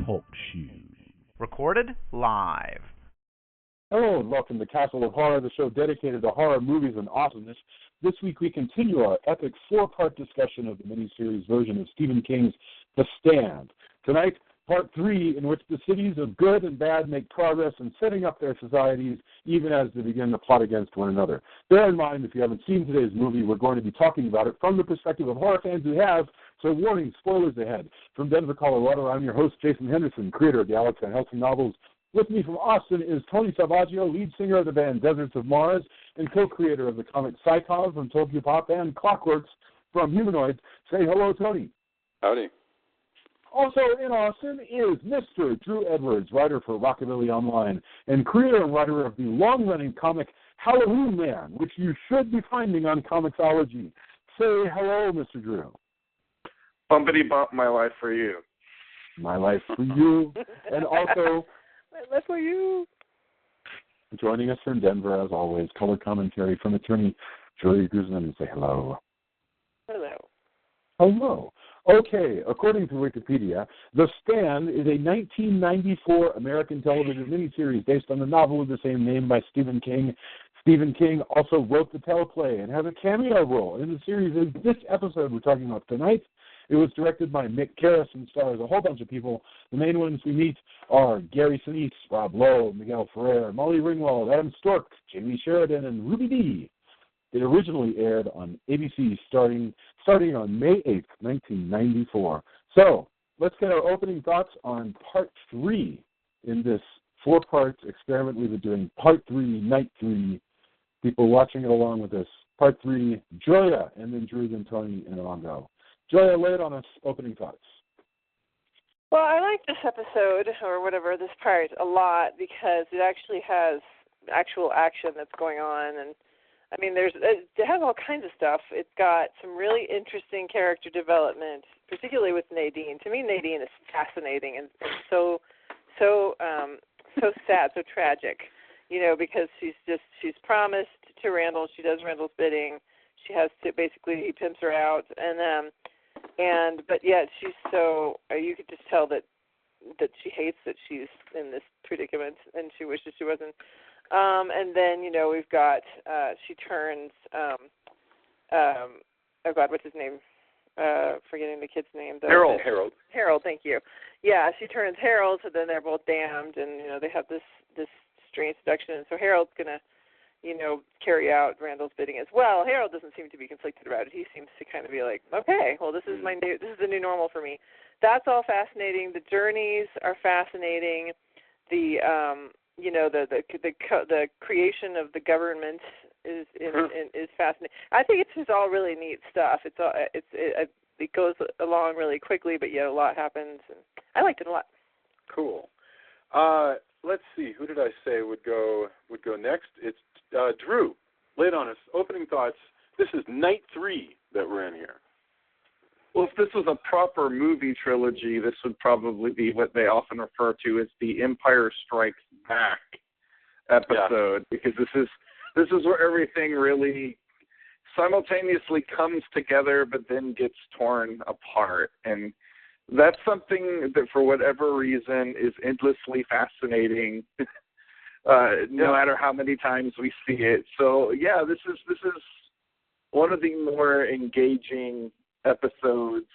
Talk Show. Recorded live. Hello and welcome to Castle of Horror, the show dedicated to horror movies and awesomeness. This week we continue our epic four-part discussion of the miniseries version of Stephen King's The Stand. Tonight, part 3, in which the cities of good and bad make progress in setting up their societies even as they begin to plot against one another. Bear in mind, if you haven't seen today's movie, we're going to be talking about it from the perspective of horror fans who have, so warning, spoilers ahead. From Denver, Colorado, I'm your host, Jason Henderson, creator of the Alex Van Helsing novels. With me from Austin is Tony Salvaggio, lead singer of the band Deserts of Mars and co-creator of the comic Psychon from Tokyo Pop and Clockworks from Humanoids. Say hello, Tony. Howdy. Also in Austin is Mr. Drew Edwards, writer for Rockabilly Online and creator and writer of the long-running comic Halloween Man, which you should be finding on Comixology. Say hello, Mr. Drew. Bumpity bump, my life for you. My life for you. And also... my life for you. Joining us from Denver, as always, color commentary from attorney Joey Guzman. Say hello. Hello. Hello. Okay, according to Wikipedia, The Stand is a 1994 American television miniseries based on the novel of the same name by Stephen King. Stephen King also wrote the teleplay and has a cameo role in the series in this episode we're talking about tonight. It was directed by Mick Garris and stars a whole bunch of people. The main ones we meet are Gary Sinise, Rob Lowe, Miguel Ferrer, Molly Ringwald, Adam Stork, Jamie Sheridan, and Ruby Dee. It originally aired on ABC starting on May 8th, 1994. So, let's get our opening thoughts on Part 3 in this four-part experiment we've been doing. Part 3, Night 3. People watching it along with us. Part 3, Joya, and then Drew, then Tony, and Armando. Joya, lay it on us. Opening thoughts. Well, I like this episode, or whatever, this part, a lot because it actually has actual action that's going on. And, I mean, it has all kinds of stuff. It's got some really interesting character development, particularly with Nadine. To me, Nadine is fascinating and so sad, so tragic, you know, because she's promised to Randall. She does Randall's bidding. She has to, basically, he pimps her out. But yet she's so, you could just tell that she hates that she's in this predicament and she wishes she wasn't. And then, you know, we've got, she turns, oh God, what's his name? Forgetting the kid's name. Harold. Harold, thank you. Yeah, she turns Harold, so then they're both damned, and, you know, they have this strange seduction. And so Harold's going to, you know, carry out Randall's bidding as well. Harold doesn't seem to be conflicted about it. He seems to kind of be like, okay, well, this is the new normal for me. That's all fascinating. The journeys are fascinating. The you know, the creation of the government is fascinating. I think it's just all really neat stuff. It goes along really quickly, but yet a lot happens. And I liked it a lot. Cool. Let's see. Who did I say would go next? It's Drew. Lay it on us. Opening thoughts. This is Night 3 that we're in here. Well, if this was a proper movie trilogy, this would probably be what they often refer to as the Empire Strikes Back episode, because this is where everything really simultaneously comes together but then gets torn apart. And that's something that, for whatever reason, is endlessly fascinating, no matter how many times we see it. So, yeah, this is one of the more engaging episodes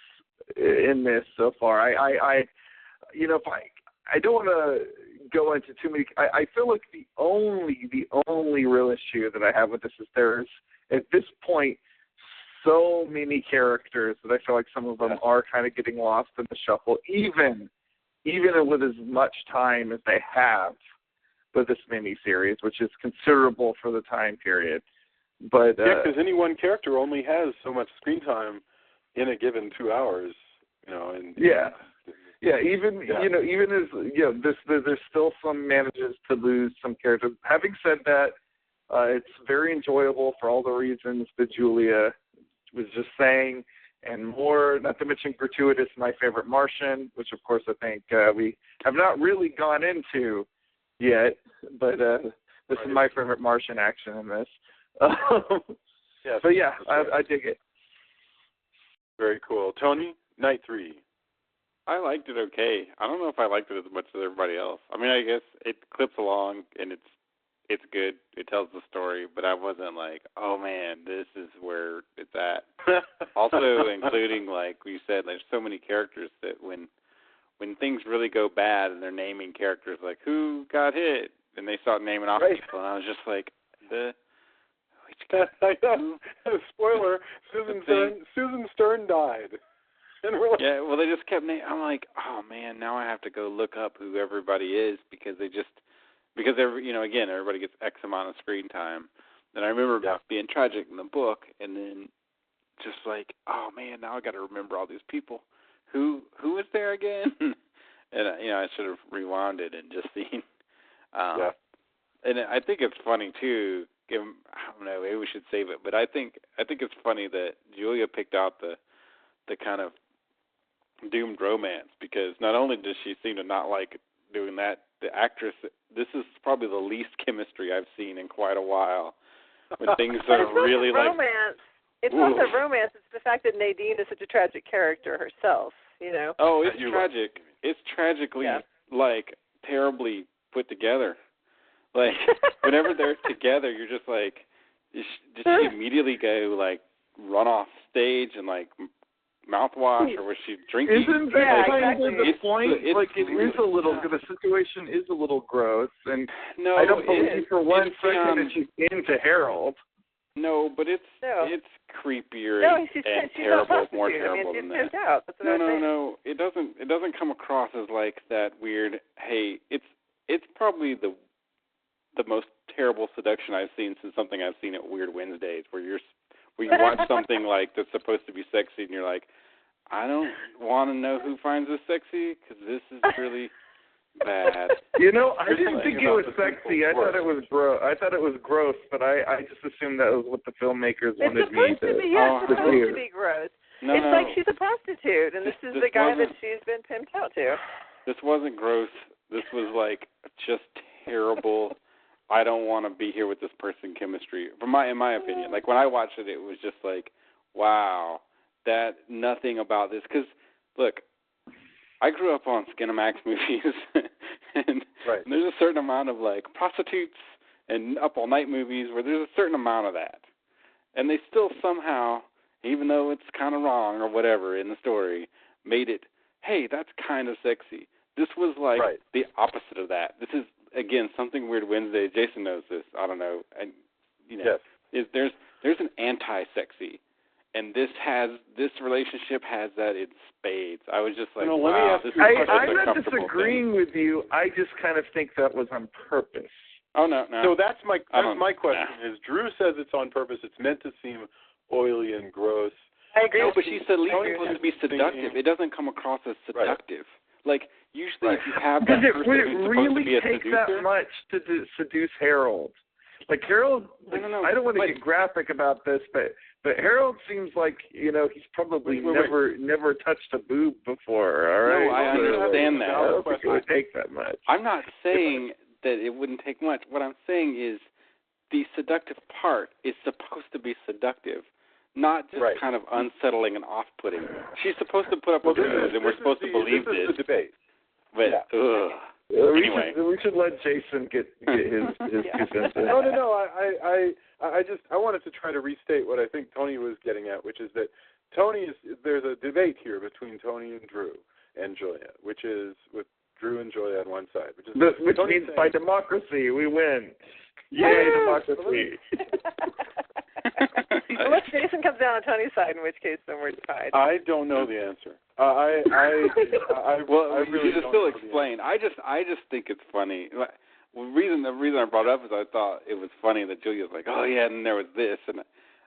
in this so far. I don't want to go into too many. I feel like the only real issue that I have with this is there's, at this point, so many characters that I feel like some of them are kind of getting lost in the shuffle, even with as much time as they have with this miniseries, which is considerable for the time period. But because any one character only has so much screen time in a given 2 hours, you know. And even as there's still some manages to lose some characters. Having said that, it's very enjoyable for all the reasons that Julia was just saying, and more, not to mention gratuitous My Favorite Martian, which of course I think we have not really gone into yet, but this is My Favorite Martian action in this. But yeah, I dig it. Very cool. Tony, Night 3. I liked it okay. I don't know if I liked it as much as everybody else. I mean, I guess it clips along and it's good. It tells the story, but I wasn't like, oh man, this is where it's at. Also, including like we said, there's so many characters that when things really go bad and they're naming characters like who got hit, and they start naming off people, and I was just like, I know. Spoiler: Susan Stern died. And we're like, yeah, well, they just kept naming. I'm like, oh man, now I have to go look up who everybody is because everybody gets X amount of screen time. And I remember being tragic in the book, and then just like, oh man, now I got to remember all these people. Who is there again? And I should have rewound it and just seen. And I think it's funny too. I don't know, maybe we should save it, but I think it's funny that Julia picked out the kind of doomed romance, because not only does she seem to not like doing that, the actress, this is probably the least chemistry I've seen in quite a while. When things are really like romance. It's not the romance, it's the fact that Nadine is such a tragic character herself, Oh, it's tragic. It's tragically like terribly put together. Like whenever they're together, you're just like, did she immediately go like run off stage and like mouthwash, or was she drinking? Isn't that kind of the point? It is a little. The situation is a little gross, and no, I don't believe for one second that she's into Harold. No, but it's creepier she's and terrible, more I terrible mean, than that. Out. That's what No. It doesn't come across as like that weird. Hey, it's probably the most terrible seduction I've seen since something I've seen at Weird Wednesdays, where you watch something like that's supposed to be sexy, and you're like, I don't want to know who finds this sexy, because this is really bad. I didn't think it was sexy. I thought it was gross, but I just assumed that was what the filmmakers wanted me to. It's supposed to be gross. No, it's like she's a prostitute, and this is the guy that she's been pimped out to. This wasn't gross. This was like just terrible. I don't want to be here with this person chemistry. In my opinion, like when I watched it, it was just like, wow, that nothing about this. Because look, I grew up on Skinamax movies, and there's a certain amount of like prostitutes and up all night movies where there's a certain amount of that, and they still somehow, even though it's kind of wrong or whatever in the story, made it, hey, that's kind of sexy. This was like the opposite of that. This is, again, something Weird Wednesday. Jason knows this. I don't know. And there's an anti-sexy, and this relationship has that in spades. I was just like, wow, this is I'm not disagreeing with you. I just kind of think that was on purpose. Oh no. So that's my question. Is Drew says it's on purpose. It's meant to seem oily and gross. I agree. No, but she said it's supposed to be seductive. It doesn't come across as seductive. Like, usually if you have that person would it who's really supposed to be a take seducer, that much to seduce Harold? Like Harold, I don't want to get graphic about this, but Harold seems like he's probably never touched a boob before. All right? No, I understand that. I don't think it would take that much. I'm not saying that it wouldn't take much. What I'm saying is the seductive part is supposed to be seductive, not just kind of unsettling and off-putting. She's supposed to put up with this, and we're supposed to believe this. This is the debate. But, anyway. We should let Jason get his 2 cents in. No. I wanted to try to restate what I think Tony was getting at, which is that there's a debate here between Tony and Drew and Julia, which is with Drew and Julia on one side. Which means by democracy, we win. Yay, democracy. Unless Jason comes down on Tony's side, in which case then we're tied. I don't know the answer. I really should still explain. I just think it's funny. The reason I brought it up is I thought it was funny that Julia was like, oh yeah, and there was this, and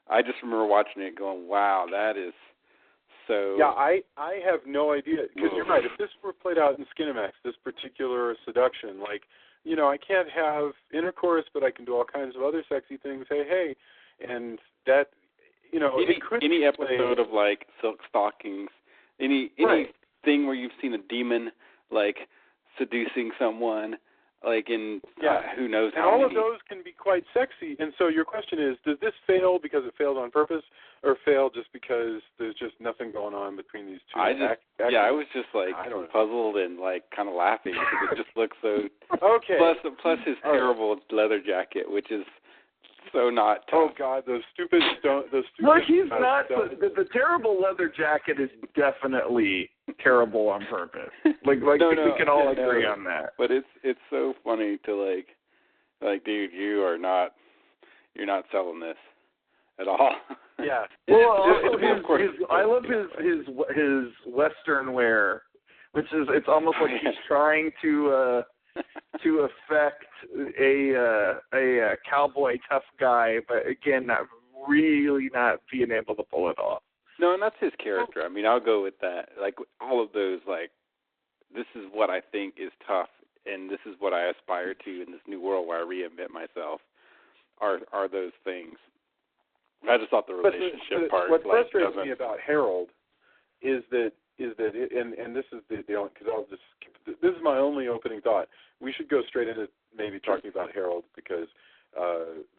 I just remember watching it going, wow, that is so. Yeah, I have no idea, because you're right. If this were played out in Skinamax, this particular seduction, like, I can't have intercourse, but I can do all kinds of other sexy things. Hey, and that, any episode of like Silk Stockings, any thing where you've seen a demon like seducing someone, like in who knows and how all many. of those can be quite sexy. And so your question is, does this fail because it failed on purpose, or fail just because there's just nothing going on between these two? I was just like puzzled and like kind of laughing because it just looks so. Okay. Plus his terrible leather jacket, which is so not tough. Oh God, those stupid. No, he's not. The terrible leather jacket is definitely terrible on purpose. Like we can all agree on that. But it's so funny to like, dude, you're not selling this at all. Yeah. Well, I love his Western wear, which is it's almost like he's trying to affect a cowboy tough guy, but again, not being able to pull it off. No, and that's his character. I mean, I'll go with that. Like all of those, like this is what I think is tough, and this is what I aspire to in this new world where I reinvent myself. Are those things? I just thought the relationship part. What frustrates me about Harold is that, and this is the only, because I'll just skip, this is my only opening thought. We should go straight into maybe talking about Harold, because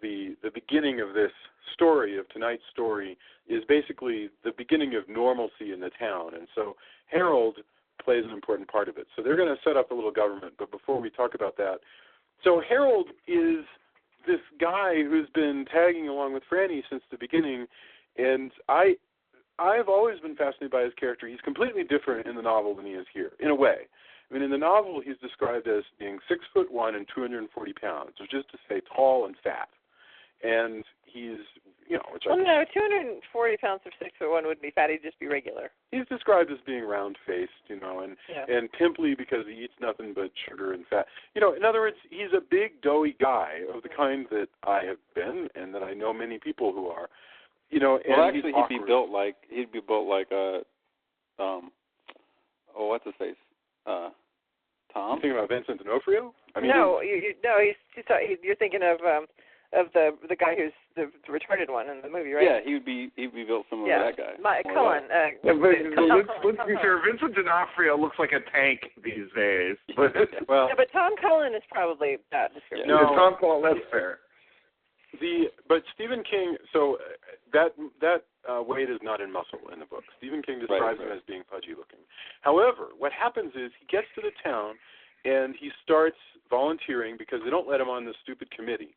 the beginning of this story, of tonight's story, is basically the beginning of normalcy in the town, and so Harold plays an important part of it. So they're going to set up a little government, but before we talk about that, so Harold is this guy who's been tagging along with Franny since the beginning, and I've always been fascinated by his character. He's completely different in the novel than he is here, in a way. I mean, in the novel, he's described as being 6'1" and 240 pounds, which is to say tall and fat. And he's, which no, 240 pounds of 6'1" wouldn't be fat. He'd just be regular. He's described as being round-faced, and pimply because he eats nothing but sugar and fat. In other words, he's a big, doughy guy of the kind that I have been, and that I know many people who are. Well, actually, he'd be built like a, what's his face? Tom? You thinking about Vincent D'Onofrio? You're thinking of the guy who's the retarded one in the movie, right? Yeah, he'd be built similar to that guy. Cullen. Let's be fair. Vincent D'Onofrio looks like a tank these days. But but Tom Cullen is probably that description. No, Tom Cullen. That's fair. But Stephen King, so that weight is not in muscle in the book. Stephen King describes him as being pudgy looking. However, what happens is he gets to the town and he starts volunteering because they don't let him on this stupid committee.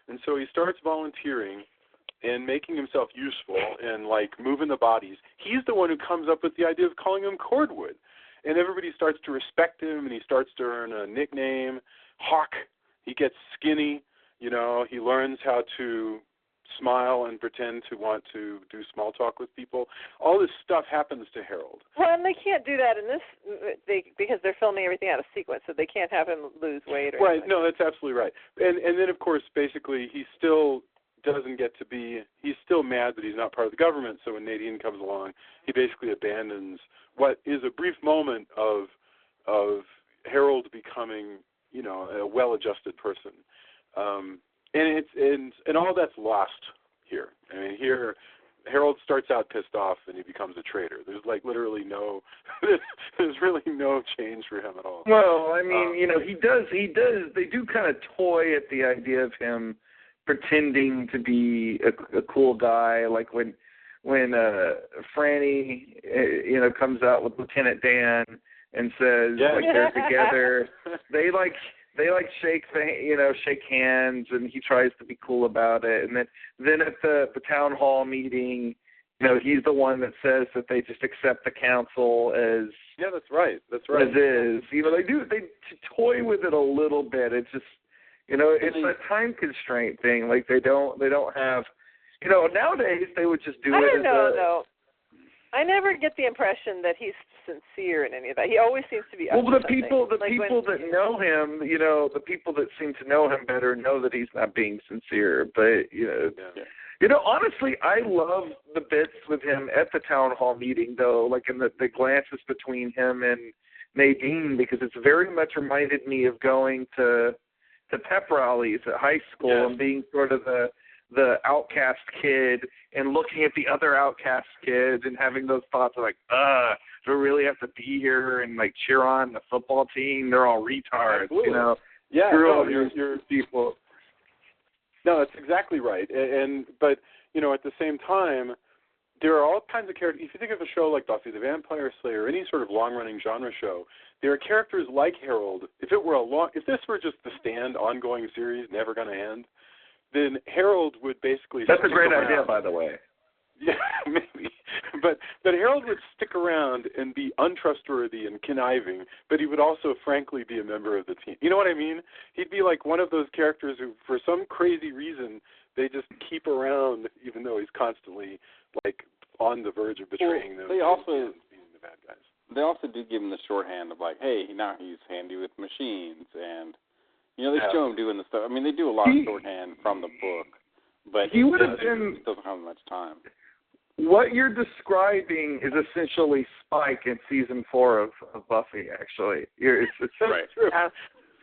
And so he starts volunteering and making himself useful and like moving the bodies. He's the one who comes up with the idea of calling him Cordwood. And everybody starts to respect him and he starts to earn a nickname, Hawk. He gets skinny. He learns how to smile and pretend to want to do small talk with people. All this stuff happens to Harold. Well, and they can't do that in this because they're filming everything out of sequence, so they can't have him lose weight. Right. No, that's absolutely right. And then, of course, basically, he still doesn't get to be – he's still mad that he's not part of the government, so when Nadine comes along, he basically abandons what is a brief moment of Harold becoming, a well-adjusted person. And all that's lost here. I mean, here Harold starts out pissed off and he becomes a traitor. There's literally there's really no change for him at all. Well, I mean, he does. They do kind of toy at the idea of him pretending to be a cool guy, like when Franny, comes out with Lieutenant Dan and says they're together. They shake hands, and he tries to be cool about it. And then at the town hall meeting, he's the one that says that they just accept the council as that's right. As is. They toy with it a little bit. It's just it's a time constraint thing. Like they don't have nowadays they would just do it. I don't know though. I never get the impression that he's sincere in any of that. He always seems to be up to the people that know him, the people that seem to know him better know that he's not being sincere. But honestly, I love the bits with him at the town hall meeting, though, like in the glances between him and Nadine, because it's very much reminded me of going to pep rallies at high school and being sort of the outcast kid and looking at the other outcast kids and having those thoughts of like, do I really have to be here and like cheer on the football team? They're all retards, Absolutely. Yeah, you're people. No, that's exactly right. But at the same time, there are all kinds of characters. If you think of a show like Buffy the Vampire Slayer, any sort of long-running genre show, there are characters like Harold. If this were just the Stand ongoing series, never going to end, then Harold would basically. That's a great around. idea, by the way. Yeah, maybe. But Harold would stick around and be untrustworthy and conniving, but he would also, frankly, be a member of the team. You know what I mean? He'd be like one of those characters who, for some crazy reason, they just keep around, even though he's constantly like on the verge of betraying them. They also being the bad guys. They also do give him the shorthand of like, hey, now he's handy with machines, and they show him doing the stuff. I mean, they do a lot of shorthand from the book, but he would have been doesn't have much time. What you're describing is essentially Spike in season 4 of Buffy. Actually, it's right. True.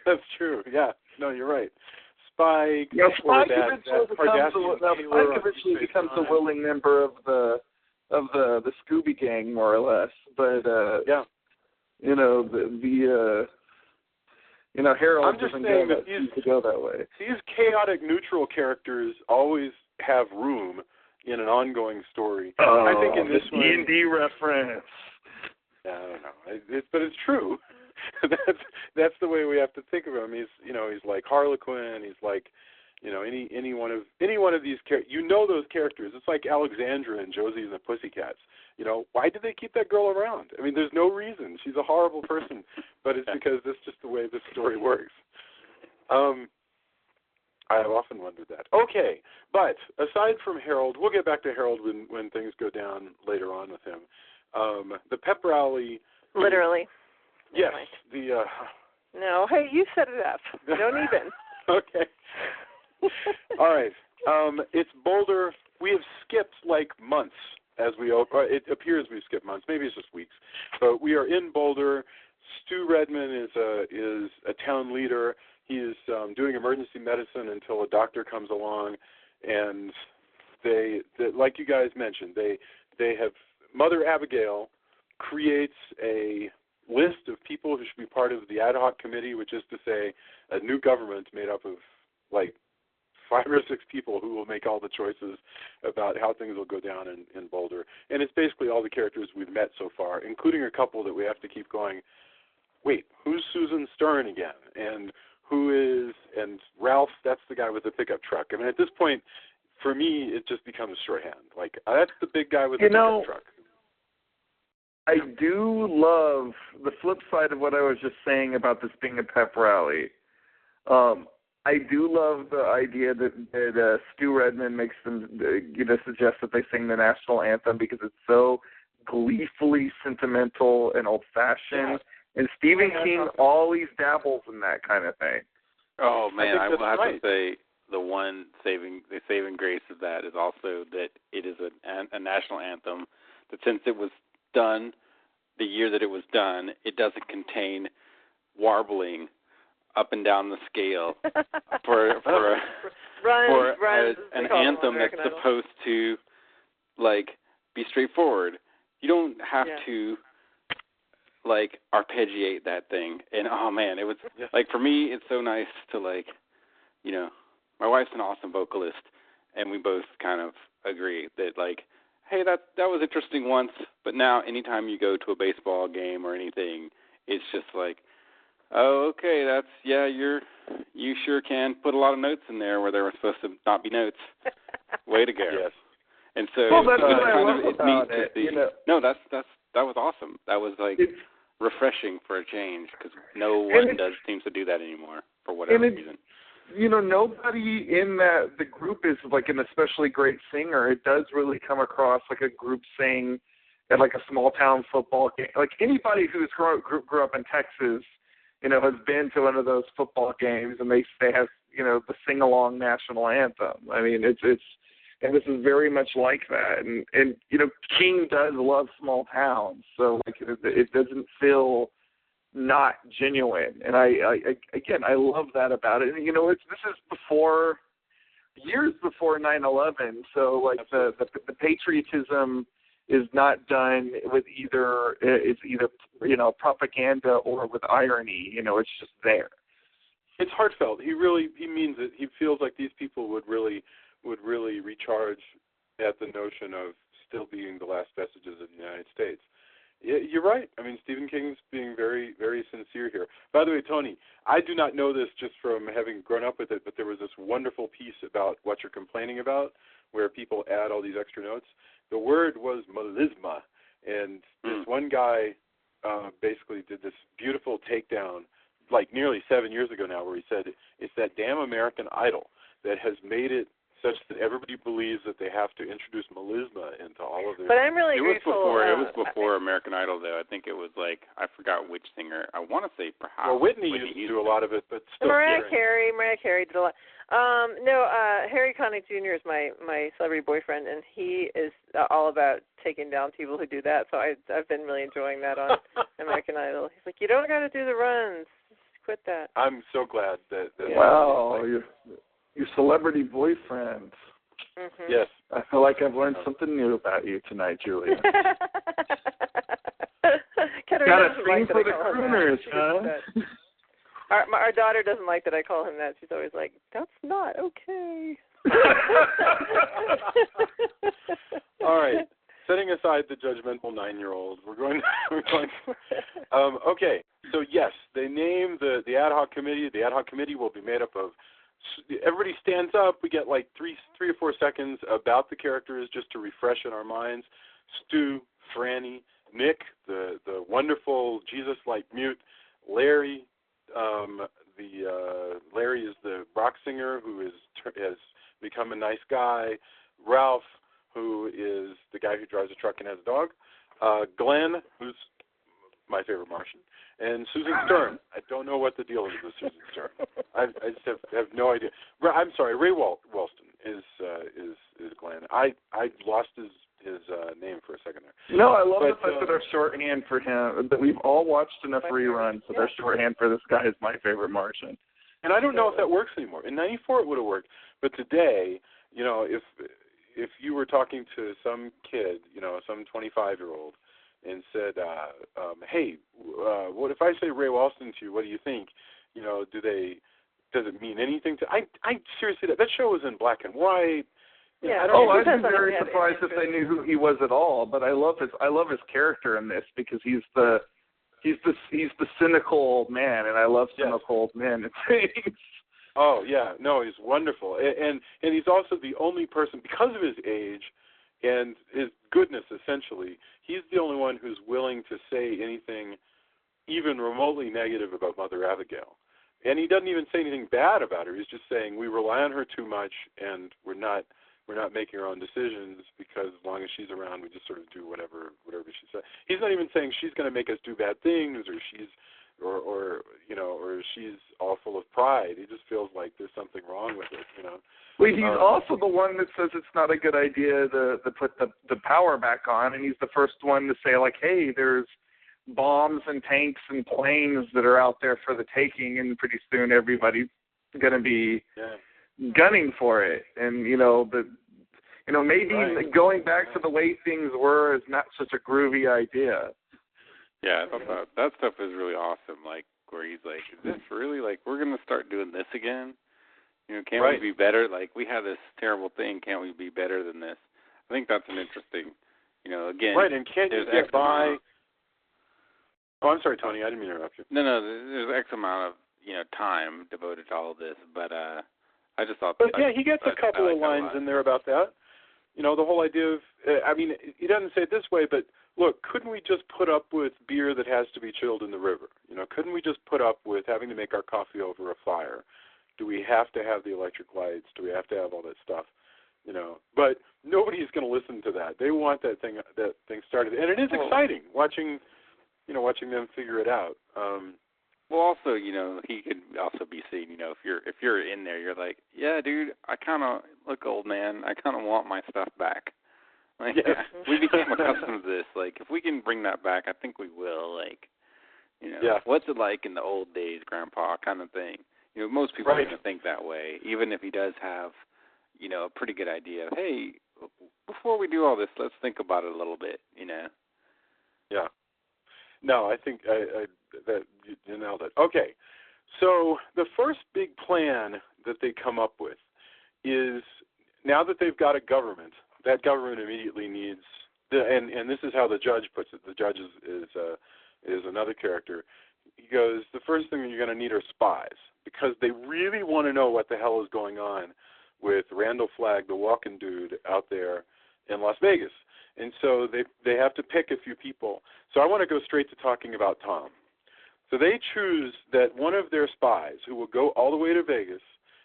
That's true. Yeah. No, you're right. Spike. Spike eventually becomes a willing member of the Scooby Gang, more or less. But Harold doesn't go that way. These chaotic neutral characters always have room in an ongoing story. I think in this one, D&D reference. I don't know, but it's true. that's the way we have to think of him. He's like Harlequin. He's like, any one of these characters. Those characters. It's like Alexandra and Josie and the Pussycats. Why did they keep that girl around? I mean, there's no reason. She's a horrible person, but it's because that's just the way this story works. I have often wondered that. Okay, but aside from Harold, we'll get back to Harold when things go down later on with him. The pep rally. Literally. Yes. No, hey, you set it up. Don't even. Okay. All right. It's Boulder. We have skipped like months it appears we've skipped months. Maybe it's just weeks. But we are in Boulder. Stu Redman is a town leader. He is doing emergency medicine until a doctor comes along, and they like you guys mentioned, they have Mother Abigail creates a list of people who should be part of the ad hoc committee, which is to say a new government made up of like 5 or 6 people who will make all the choices about how things will go down in Boulder. And it's basically all the characters we've met so far, including a couple that we have to keep going, wait, who's Susan Stern again? And Ralph, that's the guy with the pickup truck. I mean, at this point, for me, it just becomes shorthand. Like, that's the big guy with the pickup truck. I do love the flip side of what I was just saying about this being a pep rally. I do love the idea that Stu Redman makes them, suggest that they sing the national anthem because it's so gleefully sentimental and old-fashioned. Yeah. And Stephen King always dabbles in that kind of thing. Oh man, I will have to say the saving grace of that is also that it is a national anthem. That since it was done the year that it was done, it doesn't contain warbling up and down the scale for an anthem that's supposed to like be straightforward. You don't have to like arpeggiate that thing. And oh man, it was like for me it's so nice to like, my wife's an awesome vocalist and we both kind of agree that like, hey, that was interesting once, but now anytime you go to a baseball game or anything, it's just like, oh, okay, you sure can put a lot of notes in there where there were supposed to not be notes. Way to go. Yes. And so that's what I love about it. No, that was awesome. That was like refreshing for a change because no one seems to do that anymore for whatever reason. Nobody in the group is like an especially great singer. It does really come across like a group sing at like a small town football game. Like anybody who's grew up in Texas, has been to one of those football games and they have, the sing along national anthem. I mean, it's and this is very much like that. And King does love small towns, so like it doesn't feel not genuine. And I love that about it. And this is years before 9/11, so like the patriotism is not done with either propaganda or with irony. It's just there. it's heartfelt. He means it. He feels like these people would really recharge at the notion of still being the last vestiges of the United States. You're right. I mean, Stephen King's being very, very sincere here. By the way, Tony, I do not know this just from having grown up with it, but there was this wonderful piece about what you're complaining about, where people add all these extra notes. The word was melisma, and this one guy basically did this beautiful takedown, like nearly 7 years ago now, where he said it's that damn American Idol that has made it such that everybody believes that they have to introduce melisma into all of their... But I'm really grateful. It was before American Idol, though. I think it was like, I forgot which singer. I want to say perhaps... Well, Whitney used to do a lot of it, but still... Mariah Carey did a lot. Harry Connick Jr. is my celebrity boyfriend, and he is all about taking down people who do that, so I've been really enjoying that on American Idol. He's like, you don't got to do the runs. Just quit that. I'm so glad that wow, your celebrity boyfriend. Mm-hmm. Yes. I feel like I've learned something new about you tonight, Julia. Got a thing for the crooners, huh? Our daughter doesn't like that I call him that. She's always like, that's not okay. All right. Setting aside the judgmental 9-year-old, we're going. Okay. So yes, they name the ad hoc committee. The ad hoc committee will be made up of. Everybody stands up. We get like 3 or 4 seconds about the characters just to refresh in our minds. Stu, Franny, Nick, the wonderful Jesus-like mute, Larry. Larry is the rock singer who has become a nice guy. Ralph, who is the guy who drives a truck and has a dog. Glenn, who's my favorite Martian, and Susan Stern. I don't know what the deal is with Susan Stern. I just have no idea. I'm sorry, Ray Walston is Glenn. I lost his name for a second there. No, I love the fact that our shorthand for him, that we've all watched enough reruns that our shorthand for this guy is my favorite Martian. And I don't know if that works anymore. In '94 it would have worked, but today, if you were talking to some kid, some 25-year-old, and said, hey, what if I say Ray Walston to you? What do you think? Does it mean anything to? I seriously, that show was in black and white. Yeah. I'd be very surprised if they knew who he was at all. But I love his character in this because he's the cynical old man, and I love cynical old men and things. Oh yeah, no, he's wonderful, and he's also the only person, because of his age and his goodness, essentially, he's the only one who's willing to say anything even remotely negative about Mother Abigail. And he doesn't even say anything bad about her. He's just saying we rely on her too much, and we're not making our own decisions because as long as she's around, we just sort of do whatever she says. He's not even saying she's going to make us do bad things, or she's she's all full of pride. He just feels like there's something wrong with it, Well, he's also the one that says it's not a good idea to put the power back on, and he's the first one to say, like, hey, there's bombs and tanks and planes that are out there for the taking, and pretty soon everybody's going to be gunning for it. And, maybe going back to the way things were is not such a groovy idea. Yeah, I thought that stuff is really awesome, like, where he's like, is this really, like, we're going to start doing this again? Can't we be better? Like, we have this terrible thing, can't we be better than this? I think that's an interesting, again. Right, and can't you get by... Oh, I'm sorry, Tony, I didn't mean to interrupt you. No, there's X amount of, time devoted to all of this, but I just thought... But, he gets a couple of lines in there about that. The whole idea of, he doesn't say it this way, but, look, couldn't we just put up with beer that has to be chilled in the river? Couldn't we just put up with having to make our coffee over a fire? Do we have to have the electric lights? Do we have to have all that stuff? But nobody's going to listen to that. They want that thing started, and it is exciting watching them figure it out. Well, also, he could also be seen, if you're in there, you're like, yeah, dude, I kind of look old, man. I kind of want my stuff back. Like, we became accustomed to this. Like, if we can bring that back, I think we will. Like, what's it like in the old days, Grandpa, kind of thing. Most people are going to think that way, even if he does have, a pretty good idea of, hey, before we do all this, let's think about it a little bit, Yeah. No, I think that you nailed it. Okay, So the first big plan that they come up with is, now that they've got a government, that government immediately needs, and this is how the judge puts it. The judge is another character. He goes, the first thing you're going to need are spies, because they really want to know what the hell is going on with Randall Flagg, the walking dude out there in Las Vegas. And so they have to pick a few people. So I want to go straight to talking about Tom. So they choose that one of their spies, who will go all the way to Vegas,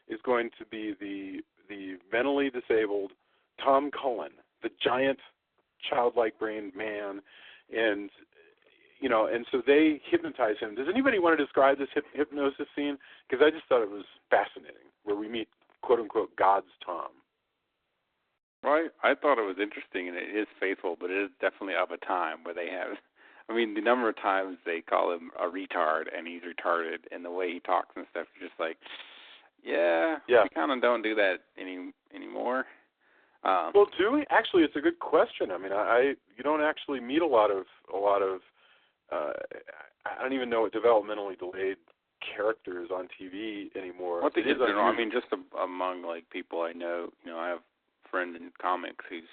is going to be the mentally disabled Tom Cullen, the giant childlike brained man. And and so they hypnotize him. Does anybody want to describe this hypnosis scene? Because I just thought it was fascinating, where we meet, quote-unquote, God's Tom. Well, I thought it was interesting, and it is faithful, but it is definitely of a time where they have, the number of times they call him a retard, and he's retarded, and the way he talks and stuff, you're just like, yeah. We kind of don't do that anymore. Well, do we? Actually, it's a good question. You don't actually meet a lot of I don't even know what developmentally delayed characters on TV anymore. What they did, just among people I know. I have a friend in comics who's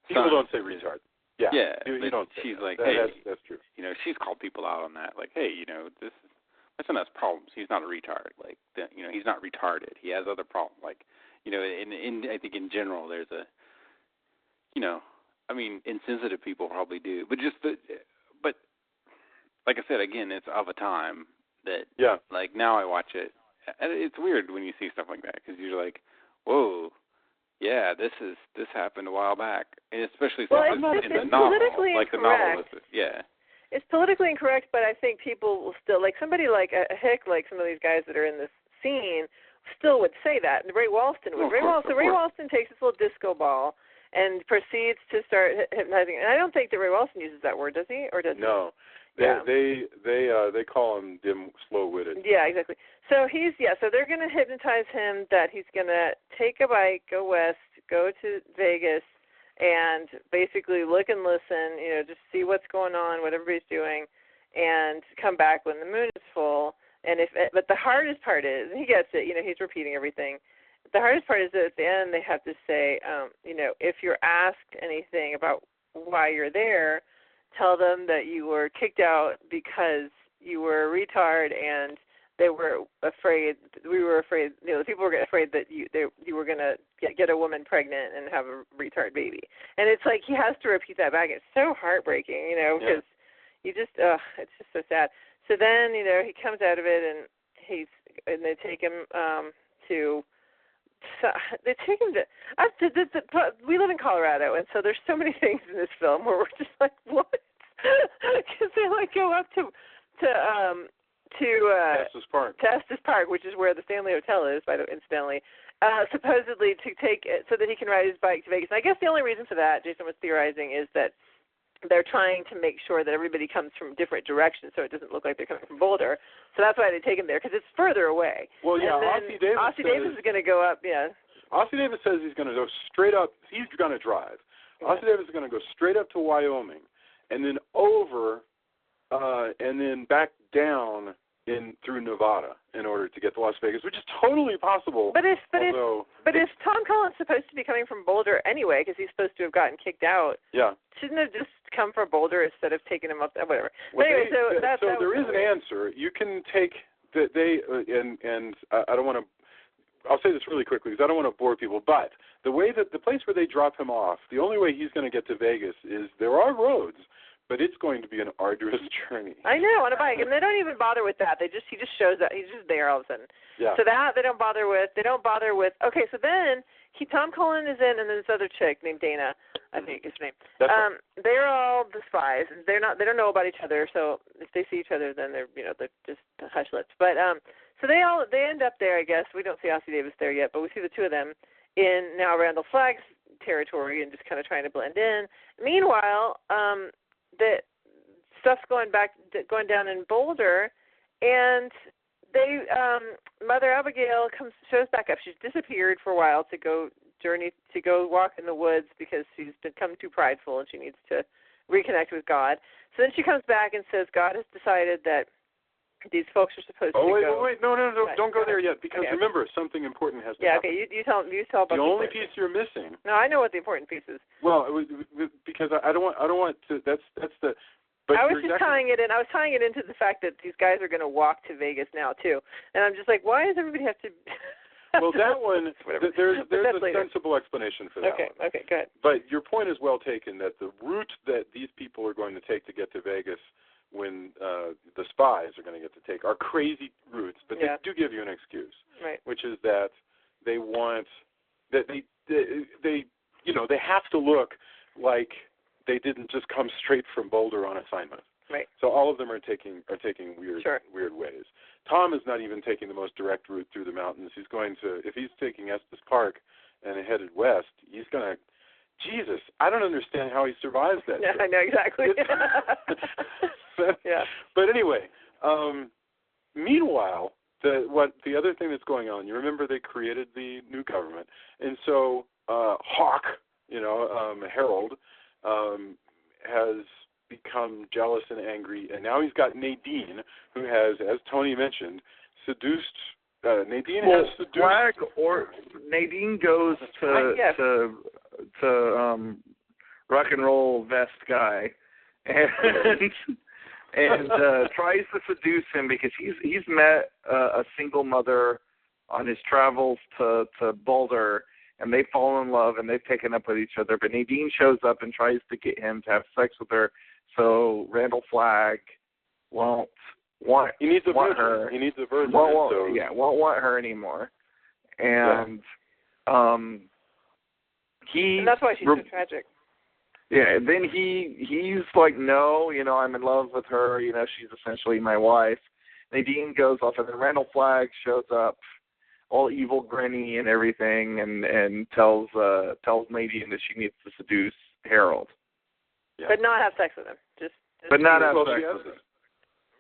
people don't say retard. Yeah, you don't. She's that. Like, hey, that's true. She's called people out on that. Like, hey, this is my son has problems. He's not a retard. He's not retarded. He has other problems. I think in general there's a, insensitive people probably do, but like I said, again, it's of a time that, now I watch it, and it's weird when you see stuff like that, because you're like, whoa, yeah, this happened a while back, and especially in the novel, like the novel. It's politically incorrect, but I think people will still, somebody like a Hick, like some of these guys that are in this scene, still would say that, and Ray Walston would. Ray Walston takes this little disco ball and proceeds to start hypnotizing. And I don't think that Ray Walston uses that word, does he? Or does he? No. They call him dim, slow-witted. Yeah, exactly. So so they're going to hypnotize him that he's going to take a bike, go west, go to Vegas, and basically look and listen, just see what's going on, what everybody's doing, and come back when the moon is full. But the hardest part is, and he gets it, he's repeating everything. The hardest part is that at the end they have to say, if you're asked anything about why you're there, tell them that you were kicked out because you were a retard and we were afraid, the people were afraid that you were going to get a woman pregnant and have a retard baby. And it's like he has to repeat that back. It's so heartbreaking, because you just, it's just so sad. So then, he comes out of it and they take him we live in Colorado, and so there's so many things in this film where we're just like, what? Because they go up to Estes Park, which is where the Stanley Hotel is, incidentally, supposedly to take it so that he can ride his bike to Vegas. And I guess the only reason for that, Jason was theorizing, is that they're trying to make sure that everybody comes from different directions so it doesn't look like they're coming from Boulder. So that's why they take him there, because it's further away. Well, yeah, Ossie Davis is going to go up, Ossie Davis says he's going to go straight up. He's going to drive. Yeah. Ossie Davis is going to go straight up to Wyoming and then over and then back down through Nevada in order to get to Las Vegas, which is totally possible. But if Tom Cullen's supposed to be coming from Boulder anyway, because he's supposed to have gotten kicked out, shouldn't have just come from Boulder instead of taking him up there? Whatever. Well, anyway, there is an answer. You can take and I don't want to. I'll say this really quickly because I don't want to bore people. But the place where they drop him off, the only way he's going to get to Vegas is there are roads. But it's going to be an arduous journey. I know, on a bike, and they don't even bother with that. He just shows up. He's just there all of a sudden. Yeah. So that they don't bother with. Okay, so then Tom Cullen is in, and then this other chick named Dana, I think is her name. They're all the spies. They don't know about each other. So if they see each other, then they're just hush lips. But so they end up there. I guess we don't see Ossie Davis there yet, but we see the two of them in now Randall Flagg's territory and just kind of trying to blend in. Meanwhile, that stuff's going down in Boulder, and they Mother Abigail shows back up. She's disappeared for a while to go walk in the woods because she's become too prideful and she needs to reconnect with God. So then she comes back and says God has decided that these folks are supposed to wait, go. no, Right, don't go there yet, because okay. remember, something important has to Yeah, happen. okay, you tell about the only piece you're missing. No, I know what the important piece is. Well, because I don't want to. That's the. But I was just tying it in. I was tying it into the fact that these guys are going to walk to Vegas now too, and I'm just like, why does everybody have to? Well, that one, there's a later. sensible explanation for that one. Okay, go ahead. But your point is well taken, that the route that these people are going to take to get to Vegas, when the spies are going to get to take, are crazy routes, but they do give you an excuse, right? Which is that they want that they have to look like they didn't just come straight from Boulder on assignment. Right. So all of them are taking weird ways. Tom is not even taking the most direct route through the mountains. He's going to, if he's taking Estes Park and headed west, he's going to, Jesus, I don't understand how he survives that. Yeah, trip. I know exactly. Yeah. But anyway, meanwhile, the other thing that's going on, you remember they created the new government, and so Hawk, Harold, has become jealous and angry, and now he's got Nadine, who has, as Tony mentioned, seduced. Flagg or Nadine goes to rock and roll vest guy, and tries to seduce him because he's met a single mother on his travels to Boulder, and they fall in love and they've taken up with each other. But Nadine shows up and tries to get him to have sex with her. So Randall Flagg won't want He needs a want virgin. her. He needs a virgin. Won't want her anymore. And and that's why she's so tragic. Yeah, then he's like, no, I'm in love with her. She's essentially my wife. Nadine goes off, and then Randall Flagg shows up, all evil, grinny, and everything, and tells Nadine that she needs to seduce Harold. Yeah. But not have sex with him. But not have sex with him.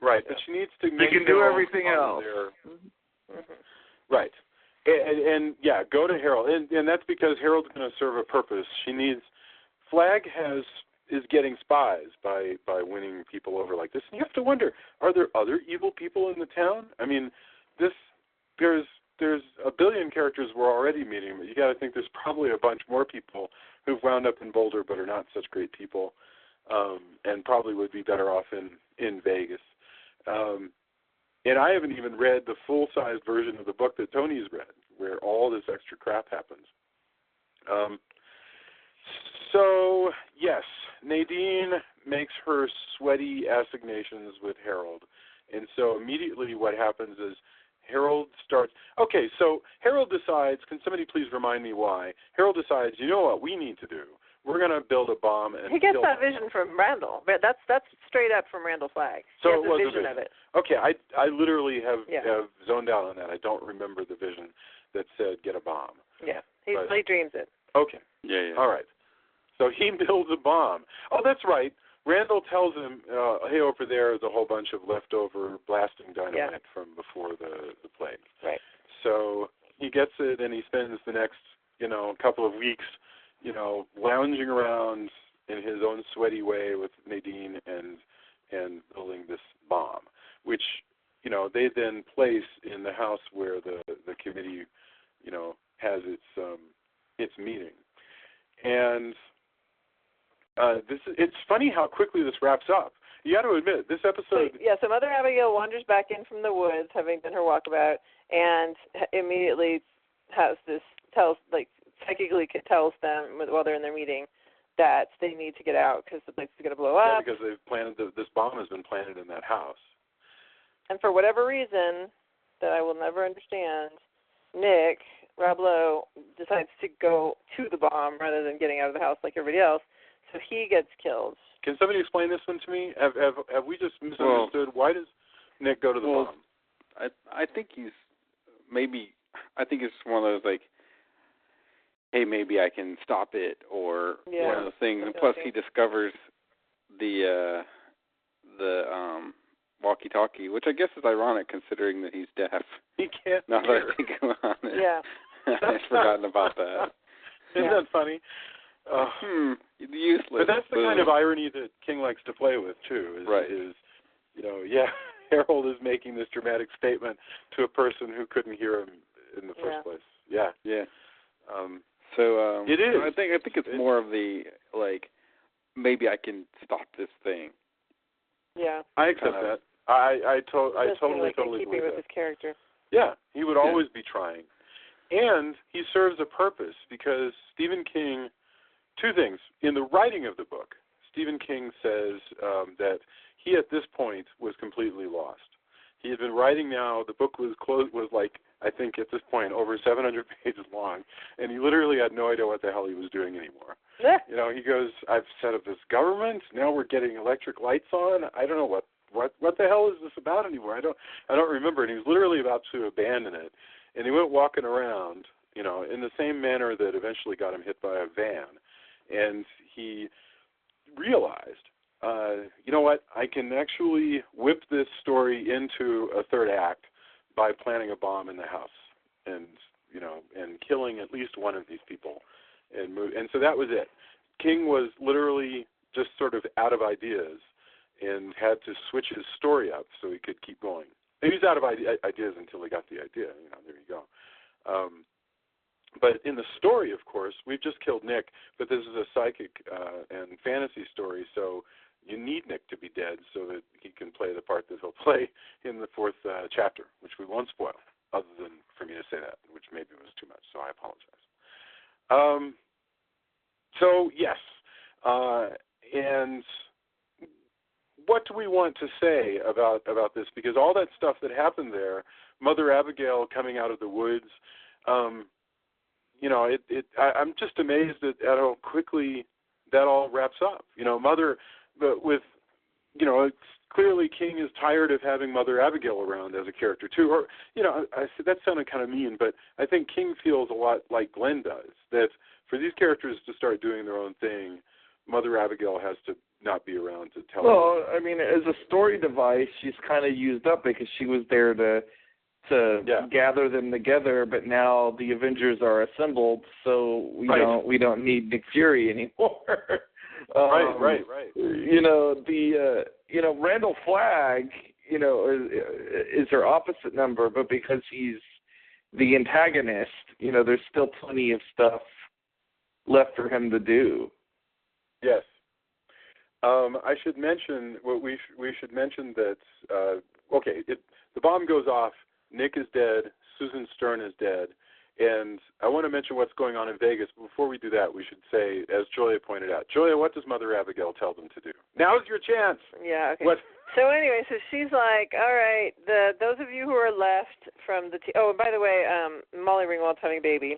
Right, but she needs to. She can do everything else. Mm-hmm. Right, and go to Harold, and that's because Harold's going to serve a purpose. She needs. Flagg is getting spies by winning people over like this, and you have to wonder: are there other evil people in the town? I mean, there's a billion characters we're already meeting, but you got to think there's probably a bunch more people who've wound up in Boulder but are not such great people, and probably would be better off in Vegas. And I haven't even read the full-sized version of the book that Tony's read, where all this extra crap happens. So, yes, Nadine makes her sweaty assignations with Harold. And so immediately what happens is Harold starts... Okay, so Harold decides... Can somebody please remind me why? Harold decides, you know what we need to do? We're going to build a bomb and he gets that vision from Randall. That's straight up from Randall Flagg. So he has it was a vision of it. Okay, I literally have zoned out on that. I don't remember the vision that said get a bomb. Yeah, he dreams it. Okay. Yeah. All right. So he builds a bomb. Oh, that's right. Randall tells him, hey, over there is a whole bunch of leftover blasting dynamite from before the plague. Right. So he gets it, and he spends the next, couple of weeks, lounging around in his own sweaty way with Nadine and building this bomb, which, they then place in the house where the committee, has its meeting. And it's funny how quickly this wraps up. You got to admit, this episode... So Mother Abigail wanders back in from the woods, having done her walkabout, and immediately psychically tells them, while they're in their meeting, that they need to get out because the place is going to blow up. Yeah, because they've planted this bomb has been planted in that house. And for whatever reason that I will never understand, Rob Lowe, decides to go to the bomb rather than getting out of the house like everybody else. So he gets killed. Can somebody explain this one to me? Have we just misunderstood? Why does Nick go to the bomb? I think it's one of those like, hey, maybe I can stop it, or one of those things. And plus, he discovers the walkie-talkie, which I guess is ironic considering that he's deaf. He can't. Now that I think about it. Yeah. I've forgotten about that. Isn't that funny? Useless. But that's the kind of irony that King likes to play with too. Is Harold is making this dramatic statement to a person who couldn't hear him in the first place. Yeah. Yeah. It is. I think it's more of the like, maybe I can stop this thing. Yeah. I accept that. I totally keeping believe with that. his character. Yeah, he would always be trying. And he serves a purpose because Stephen King, two things. In the writing of the book, Stephen King says that he at this point was completely lost. He had been writing now, the book was like, I think at this point, over 700 pages long, and he literally had no idea what the hell he was doing anymore. You know, he goes, I've set up this government, now we're getting electric lights on, I don't know what the hell is this about anymore? I don't remember, and he was literally about to abandon it. And he went walking around, you know, in the same manner that eventually got him hit by a van. And he realized, you know what, I can actually whip this story into a third act by planting a bomb in the house and, you know, and killing at least one of these people. And so that was it. King was literally just sort of out of ideas and had to switch his story up so he could keep going. And he was out of ideas until he got the idea. You know, there you go. But in the story, of course, we've just killed Nick, but this is a psychic and fantasy story, so you need Nick to be dead so that he can play the part that he'll play in the fourth chapter, which we won't spoil, other than for me to say that, which maybe was too much, so I apologize. So, yes, and what do we want to say about this? Because all that stuff that happened there, Mother Abigail coming out of the woods, you know, I'm just amazed at how quickly that all wraps up. You know, it's clearly King is tired of having Mother Abigail around as a character too. Or, you know, that sounded kind of mean, but I think King feels a lot like Glenn does, that for these characters to start doing their own thing, Mother Abigail has to not be around to tell. Well, I mean, as a story device, she's kind of used up because she was there to gather them together, but now the Avengers are assembled, so we don't need Nick Fury anymore. Right. You know, Randall Flagg, you know, is her opposite number, but because he's the antagonist, you know, there's still plenty of stuff left for him to do. Yes. I should mention we should mention that the bomb goes off, Nick is dead, Susan Stern is dead, and I want to mention what's going on in Vegas. But before we do that, we should say, as Julia pointed out, Julia, what does Mother Abigail tell them to do? Now's your chance. Yeah. Okay. What? So anyway, so she's like, all right, those of you who are left from the and by the way, Molly Ringwald's having a baby.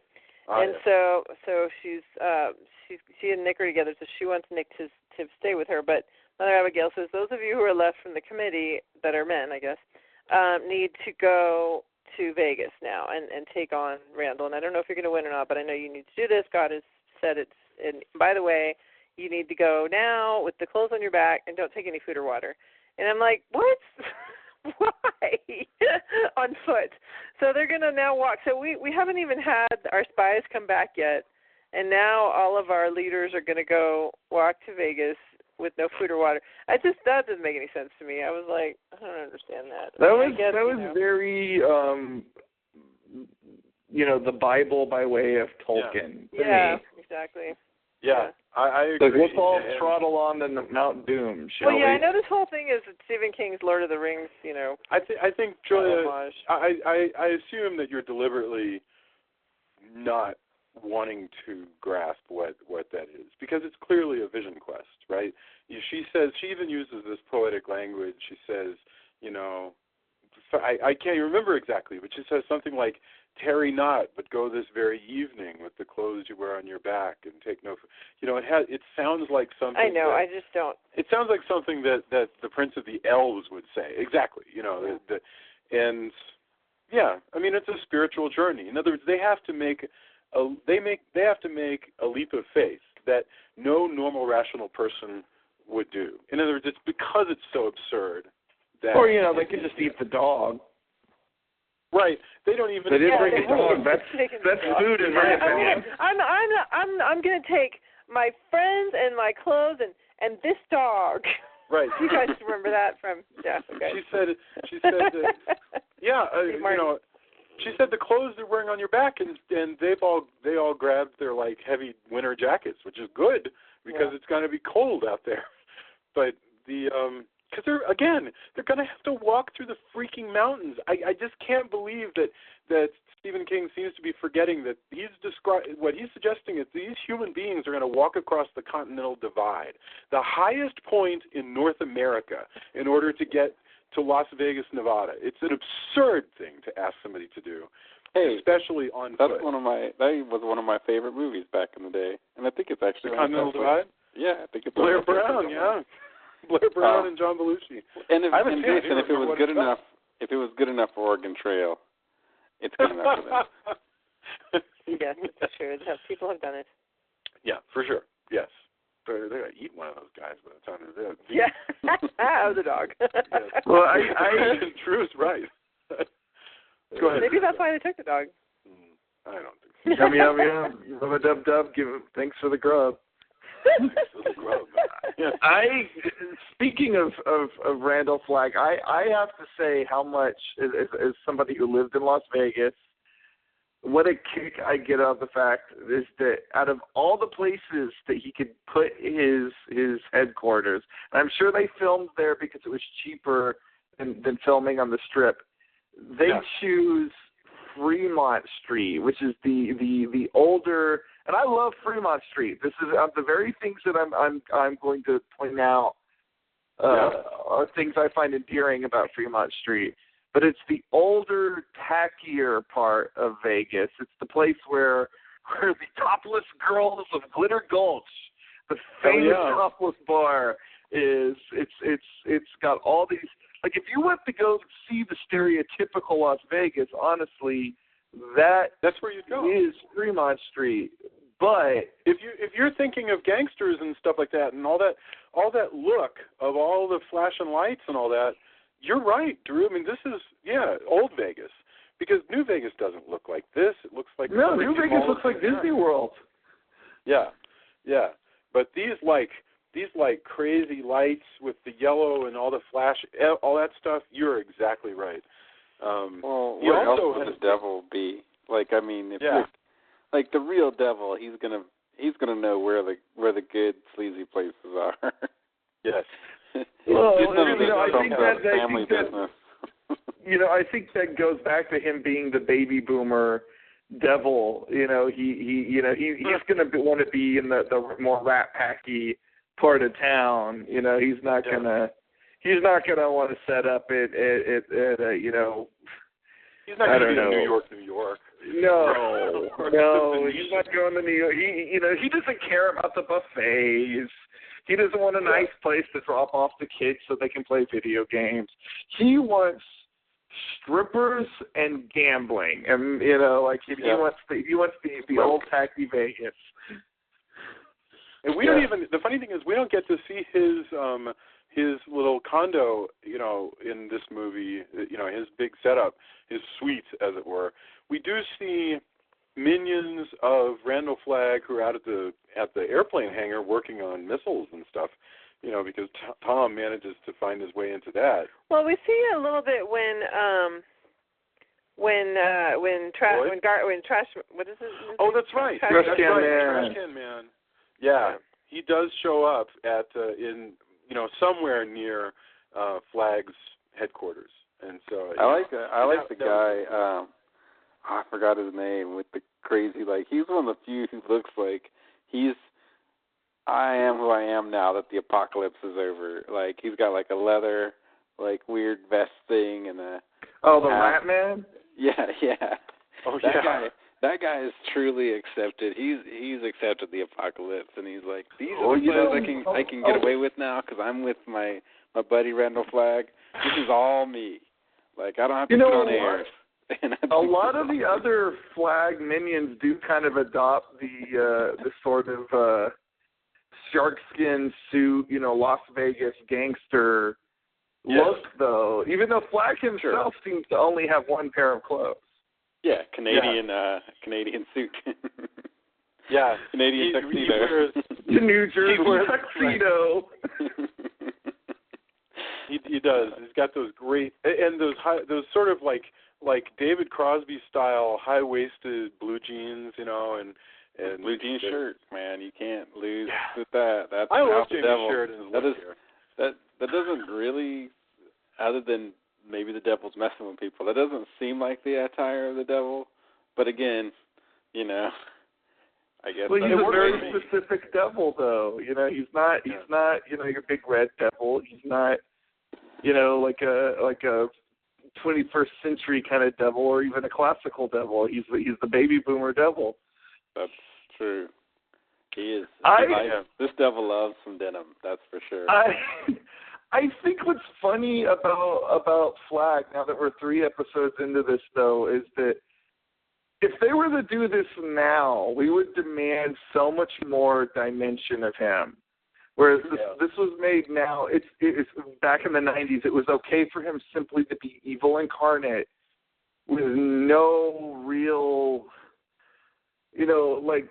And so she and Nick are together, so she wants Nick to stay with her. But Mother Abigail says those of you who are left from the committee that are men, I guess, need to go to Vegas now and take on Randall. And I don't know if you're going to win or not, but I know you need to do this. God has said it's. And by the way, you need to go now with the clothes on your back and don't take any food or water. And I'm like, what? Why? On foot. So they're going to now walk. So we haven't even had our spies come back yet. And now all of our leaders are going to go walk to Vegas with no food or water. That doesn't make any sense to me. I was like, I don't understand that. That was very, you know, the Bible by way of Tolkien. Yeah, exactly. Yeah. I agree. Let's all throttle on to Mount Doom, shall we? Well, yeah, I know this whole thing is Stephen King's Lord of the Rings, you know. I think, Julia, I assume that you're deliberately not wanting to grasp what that is, because it's clearly a vision quest, right? She even uses this poetic language. She says, you know, I can't remember exactly, but she says something like, tarry not, but go this very evening with the clothes you wear on your back and take no, you know, it sounds like something. I know, I just don't. It sounds like something that the Prince of the Elves would say. Exactly, you know, and yeah, I mean, it's a spiritual journey. In other words, they have to make a leap of faith that no normal rational person would do. In other words, it's because it's so absurd that. Or, you know, they could just eat the dog. Right. They don't even. They didn't bring a dog. That's food in my opinion. I'm going to take my friends and my clothes and this dog. Right. You guys remember that from? Yeah. Okay. She said that, yeah, she said the clothes they're wearing on your back, and they all grabbed their like heavy winter jackets, which is good because it's going to be cold out there. But because they're going to have to walk through the freaking mountains. I just can't believe that Stephen King seems to be forgetting that what he's suggesting is these human beings are going to walk across the Continental Divide, the highest point in North America, in order to get to Las Vegas, Nevada. It's an absurd thing to ask somebody to do, especially on foot. That was one of my favorite movies back in the day, and I think it's actually the Continental Divide. Yeah, I think it's Blair Brown. Yeah, Blair Brown and John Belushi. And Jason, if it was good enough for Oregon Trail, it's good enough for them. Yes, it's true. People have done it. Yeah, for sure. Yes. They're going to eat one of those guys by the time they're there. Yeah. That was a dog. Yes. Well, Drew's right. Go ahead. Maybe that's why they took the dog. I don't think so. Yum. Love a dub. Thanks for the grub. Speaking of Randall Flagg, I have to say how much, as somebody who lived in Las Vegas, what a kick I get out of the fact is that out of all the places that he could put his headquarters, and I'm sure they filmed there because it was cheaper than filming on the Strip, they choose Fremont Street, which is the older, and I love Fremont Street. This is the very things that I'm going to point out are things I find endearing about Fremont Street. But it's the older, tackier part of Vegas. It's the place where the topless girls of Glitter Gulch, the famous topless bar, is. It's got all these. Like, if you went to go see the stereotypical Las Vegas, honestly, that's where you'd go. Is Fremont Street. But if you're thinking of gangsters and stuff like that, and all that look of all the flashing lights and all that, you're right, Drew. I mean, this is old Vegas, because New Vegas doesn't look like this. It looks like New Vegas looks like Disney World. Yeah. But these crazy lights with the yellow and all the flash, all that stuff. You're exactly right. Where else would the devil be? Like, I mean, if you're, like, the real devil, he's gonna know where the good sleazy places are. Yes. Well, I think that goes back to him being the baby boomer devil. He's going to want to be in the more rat packy part of town. He's not gonna want to set up at He's not going to be in New York. No, he's not going to New York. He doesn't care about the buffets. He doesn't want a nice place to drop off the kids so they can play video games. He wants strippers and gambling, and he wants the old tacky Vegas. And we don't even. The funny thing is, we don't get to see his little condo, in this movie. His big setup, his suite, as it were. We do see minions of Randall Flagg who are out at the airplane hangar working on missiles and stuff, because Tom manages to find his way into that. Well, we see a little bit when Trash, what is his name? Oh, that's right. Trash Can Man. Yeah, he does show up at somewhere near Flagg's headquarters, and so I like the guy. I forgot his name, with the crazy, he's one of the few who looks like I am who I am now that the apocalypse is over. He's got a leather, weird vest thing and a... Oh, the Rat Man? Yeah. Oh, that guy is truly accepted. He's accepted the apocalypse, and he's like, these are the clothes I can get away with now because I'm with my buddy Randall Flagg. This is all me. I don't have to put on airs. A lot of the other Flagg minions do kind of adopt the sort of sharkskin suit, Las Vegas gangster look, though. Even though Flagg himself seems to only have one pair of clothes. Yeah, Canadian suit. Yeah, Canadian tuxedo. The New Jersey tuxedo. he does. He's got those great and those sort of like David Crosby style high waisted blue jeans, you know, and blue jean shirt, man. You can't lose with that. That's I love the Jamie devil. Sheridan's That look is here. that doesn't really, other than maybe the devil's messing with people. That doesn't seem like the attire of the devil. But again, you know, I guess. Well, he's a very me. specific devil, though. You know, he's not, you know, your big red devil. He's not, you know, like a 21st century kind of devil, or even a classical devil. He's the baby boomer devil. That's true. He is. This devil loves some denim. That's for sure. I think what's funny about Flagg, now that we're 3 episodes into this, though, is that if they were to do this now, we would demand so much more dimension of him. Whereas this was made now, it's back in the 90s, it was okay for him simply to be evil incarnate with no real, you know, like,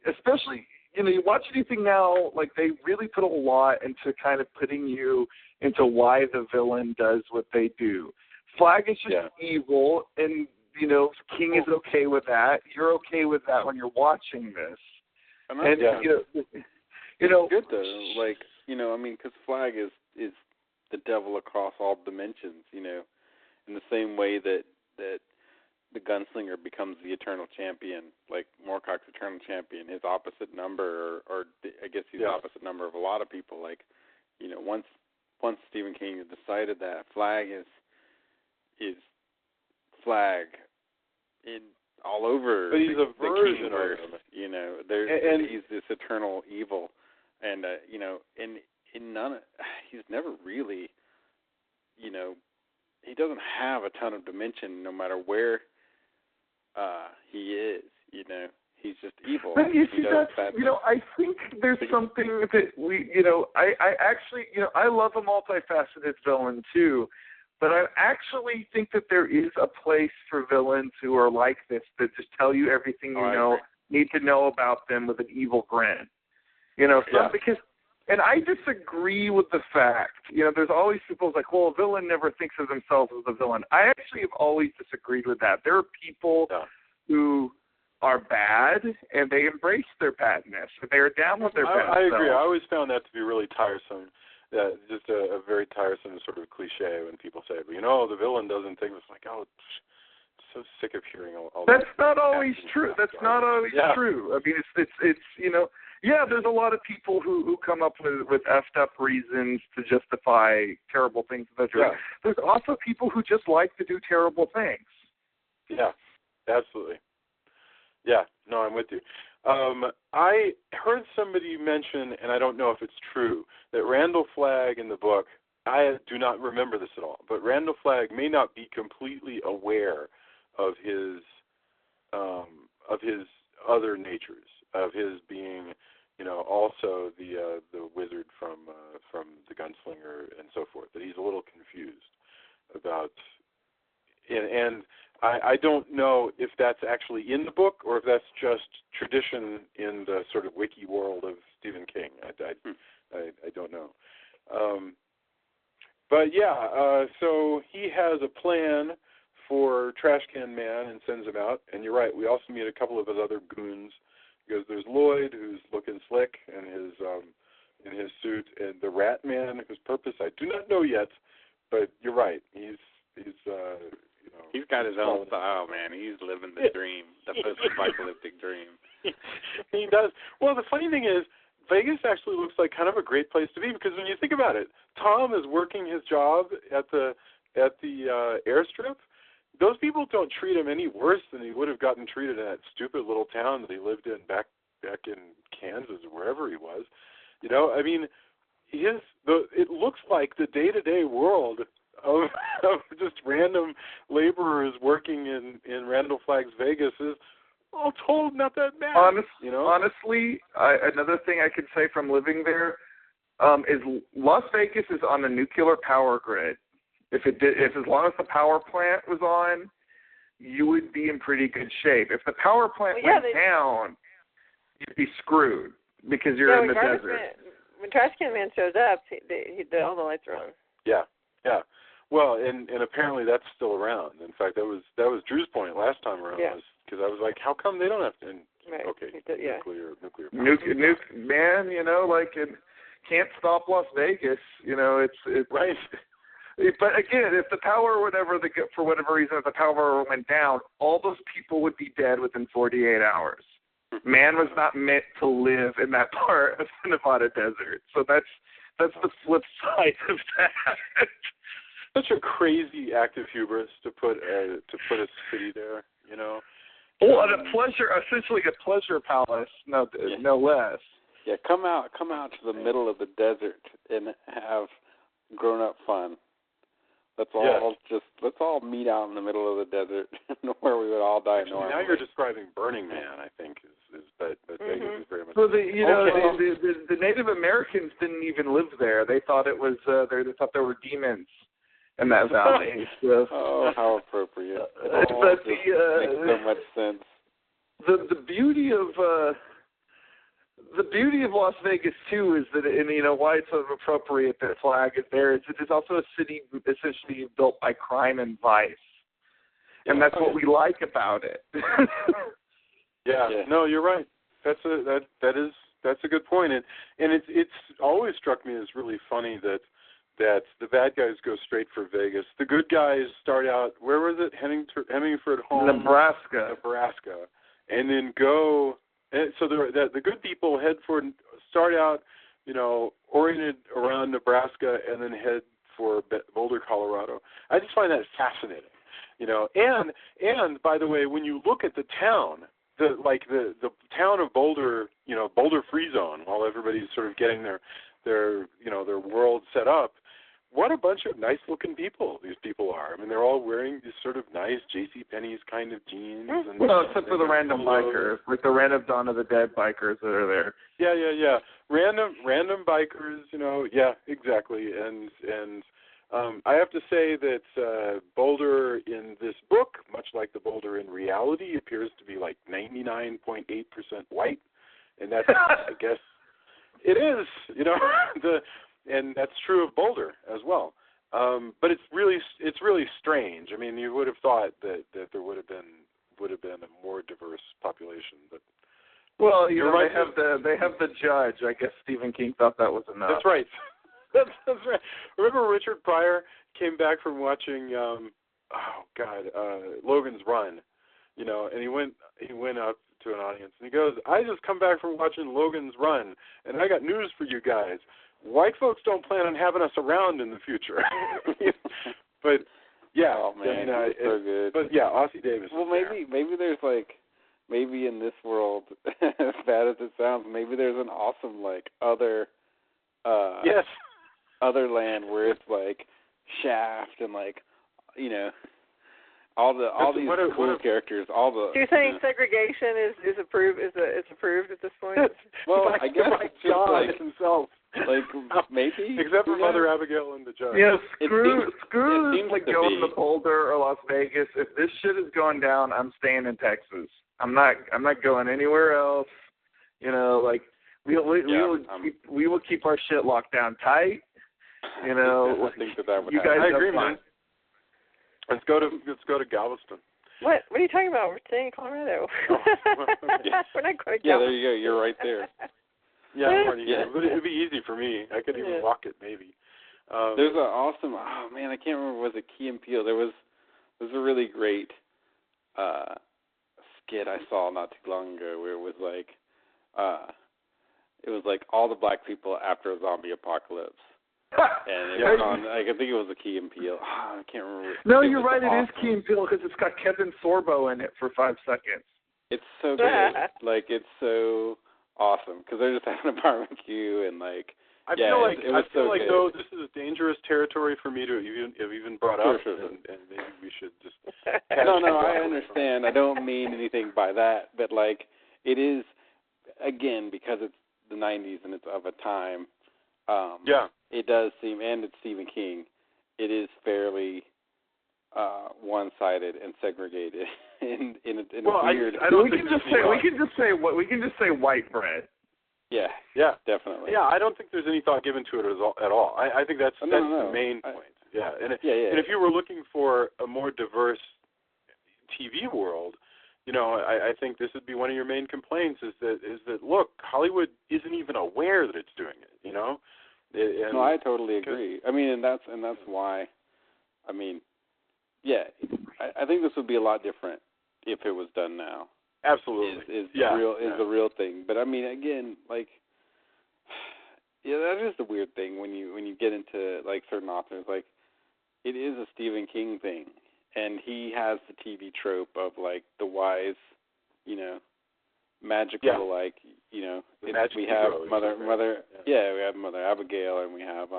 especially, you know, you watch anything now, like they really put a lot into kind of putting you into why the villain does what they do. Flagg is just evil, and, you know, King is okay with that. You're okay with that when you're watching this. And you know, good though. Like, you know, I mean, because Flagg is the devil across all dimensions. You know, in the same way that the gunslinger becomes the eternal champion, like Moorcock's eternal champion, his opposite number, or I guess he's the opposite number of a lot of people. Like, you know, once Stephen King had decided that Flagg is Flagg in all over. But he's a version of him. You know, he's this eternal evil, and you know, in he's never really, you know, he doesn't have a ton of dimension no matter where he is. You know, he's just evil. But you see, you know, I think there's something that we, you know, I actually, you know, I love a multifaceted villain too. But I actually think that there is a place for villains who are like this, that just tell you everything need to know about them with an evil grin. You know, because, and I disagree with the fact, you know, there's always people like, well, a villain never thinks of themselves as a villain. I actually have always disagreed with that. There are people who are bad, and they embrace their badness. They are down with their bad I agree. self. I always found that to be really tiresome. Yeah, just a very tiresome sort of cliche when people say, but, you know, the villain doesn't think. It's like, I'm so sick of hearing all That's not always true. That's not always true. I mean, it's you know, there's a lot of people who come up with effed up reasons to justify terrible things that they're doing. There's also people who just like to do terrible things. Yeah, absolutely. Yeah, no, I'm with you. I heard somebody mention, and I don't know if it's true, that Randall Flagg in the book, I do not remember this at all, but Randall Flagg may not be completely aware of his other natures, of his being, you know, also the wizard from the gunslinger and so forth. That he's a little confused about, and I don't know if that's actually in the book or if that's just tradition in the sort of wiki world of Stephen King. I don't know. But so he has a plan for Trash Can Man and sends him out. And you're right, we also meet a couple of his other goons, because there's Lloyd, who's looking slick in his suit, and the Rat Man, whose purpose I do not know yet. But you're right, he's he's got his own style, man. He's living the dream, the post-apocalyptic dream. He does. Well, the funny thing is, Vegas actually looks like kind of a great place to be, because when you think about it, Tom is working his job at the airstrip. Those people don't treat him any worse than he would have gotten treated in that stupid little town that he lived in back in Kansas or wherever he was. You know, I mean, it looks like the day-to-day world of just random laborers working in Randall Flagg's Vegas is all told not that bad. Honestly, another thing I could say from living there is Las Vegas is on a nuclear power grid. If as long as the power plant was on, you would be in pretty good shape. If the power plant went down, you'd be screwed because you're in the desert. When Trash Can Man shows up, all the lights are on. Yeah, Yeah. Well, and apparently that's still around. In fact, that was Drew's point last time around, was because I was like, how come they don't have to? And, right. Okay, nuclear man, it can't stop Las Vegas. It's right. But again, if the power, for whatever reason, if the power went down, all those people would be dead within 48 hours. Man was not meant to live in that part of the Nevada desert. So that's the flip side of that. Such a crazy act of hubris to put a city there, Well, essentially a pleasure palace, no less. Yeah, come out to the middle of the desert and have grown-up fun. Let's all meet out in the middle of the desert where we would all die normally. Now you're describing Burning Man, I think, but Vegas is very much. So the Native Americans didn't even live there. They thought it was they thought there were demons in that valley. So. Oh, how appropriate! But makes so much sense. The beauty of Las Vegas too is that, and why it's sort of appropriate that Flagg is there, is it is also a city essentially built by crime and vice, and that's what we like about it. Yeah. No, you're right. That's a good point, and it's always struck me as really funny that the bad guys go straight for Vegas. The good guys start out, where was it? Hemingford home, Nebraska, and then go. And so the good people start out, oriented around Nebraska, and then head for Boulder, Colorado. I just find that fascinating, And by the way, when you look at the town, the town of Boulder, Boulder Free Zone, while everybody's sort of getting their world set up. What a bunch of nice-looking people these people are. I mean, they're all wearing these sort of nice JCPenney's kind of jeans. Except for the random bikers, like the random Dawn of the Dead bikers that are there. Yeah. Random bikers, yeah, exactly. And I have to say that Boulder in this book, much like the Boulder in reality, appears to be like 99.8% white. And that's, I guess, it is, and that's true of Boulder as well. But it's really strange. I mean, you would have thought that there would have been a more diverse population, but right. They have the judge. I guess Stephen King thought that was enough. That's right. That's right. Remember Richard Pryor came back from watching Logan's Run, and he went up to an audience and he goes, "I just come back from watching Logan's Run, and I got news for you guys. White folks don't plan on having us around in the future." But yeah, oh man, it's so good. But yeah, Ossie Davis. Well, maybe there's maybe in this world, as bad as it sounds, maybe there's an awesome other other land where it's like Shaft and all these cool characters. So you're saying segregation is approved? Is approved at this point? Well, I guess it's just God himself. Maybe, except for Mother Abigail and the judge. Yeah, screw going to Boulder or Las Vegas. If this shit is going down, I'm staying in Texas. I'm not going anywhere else. We will keep our shit locked down tight. I think that would you happen. guys I agree, man. Let's go to Galveston. What are you talking about? We're staying in Colorado. Oh, We're not going to Galveston. Yeah, there you go. You're right there. Yeah, but it'd be easy for me. I could even walk it, maybe. There's an awesome. Oh man, I can't remember. Was it Key and Peele? There was a really great skit I saw not too long ago where it was like all the black people after a zombie apocalypse. And it was on, I think it was a Key and Peele. I can't remember. No, you're right. Awesome. It is Key and Peele because it's got Kevin Sorbo in it for 5 seconds. It's so good. It's so awesome because they're just having a barbecue and I feel like though this is a dangerous territory for me to have even brought up, sure. And maybe we should just. No, I understand. I don't mean anything by that, but it is again because it's the 90s and it's of a time. It does seem, and it's Stephen King. It is fairly one-sided and segregated in a weird. We can just say white bread. Yeah, definitely. Yeah, I don't think there's any thought given to it at all. I think that's the main point. Yeah, and yeah. And if you were looking for a more diverse TV world, I think this would be one of your main complaints is that look, Hollywood isn't even aware that it's doing it. No, I totally agree. I mean, and that's why. I mean, yeah, I think this would be a lot different if it was done now. Absolutely, is the real thing. But I mean, again, like, yeah, that is the weird thing when you get into like certain authors. Like, it is a Stephen King thing, and he has the TV trope of like the wise, magical, like, we have Mother, we have Mother Abigail, and we have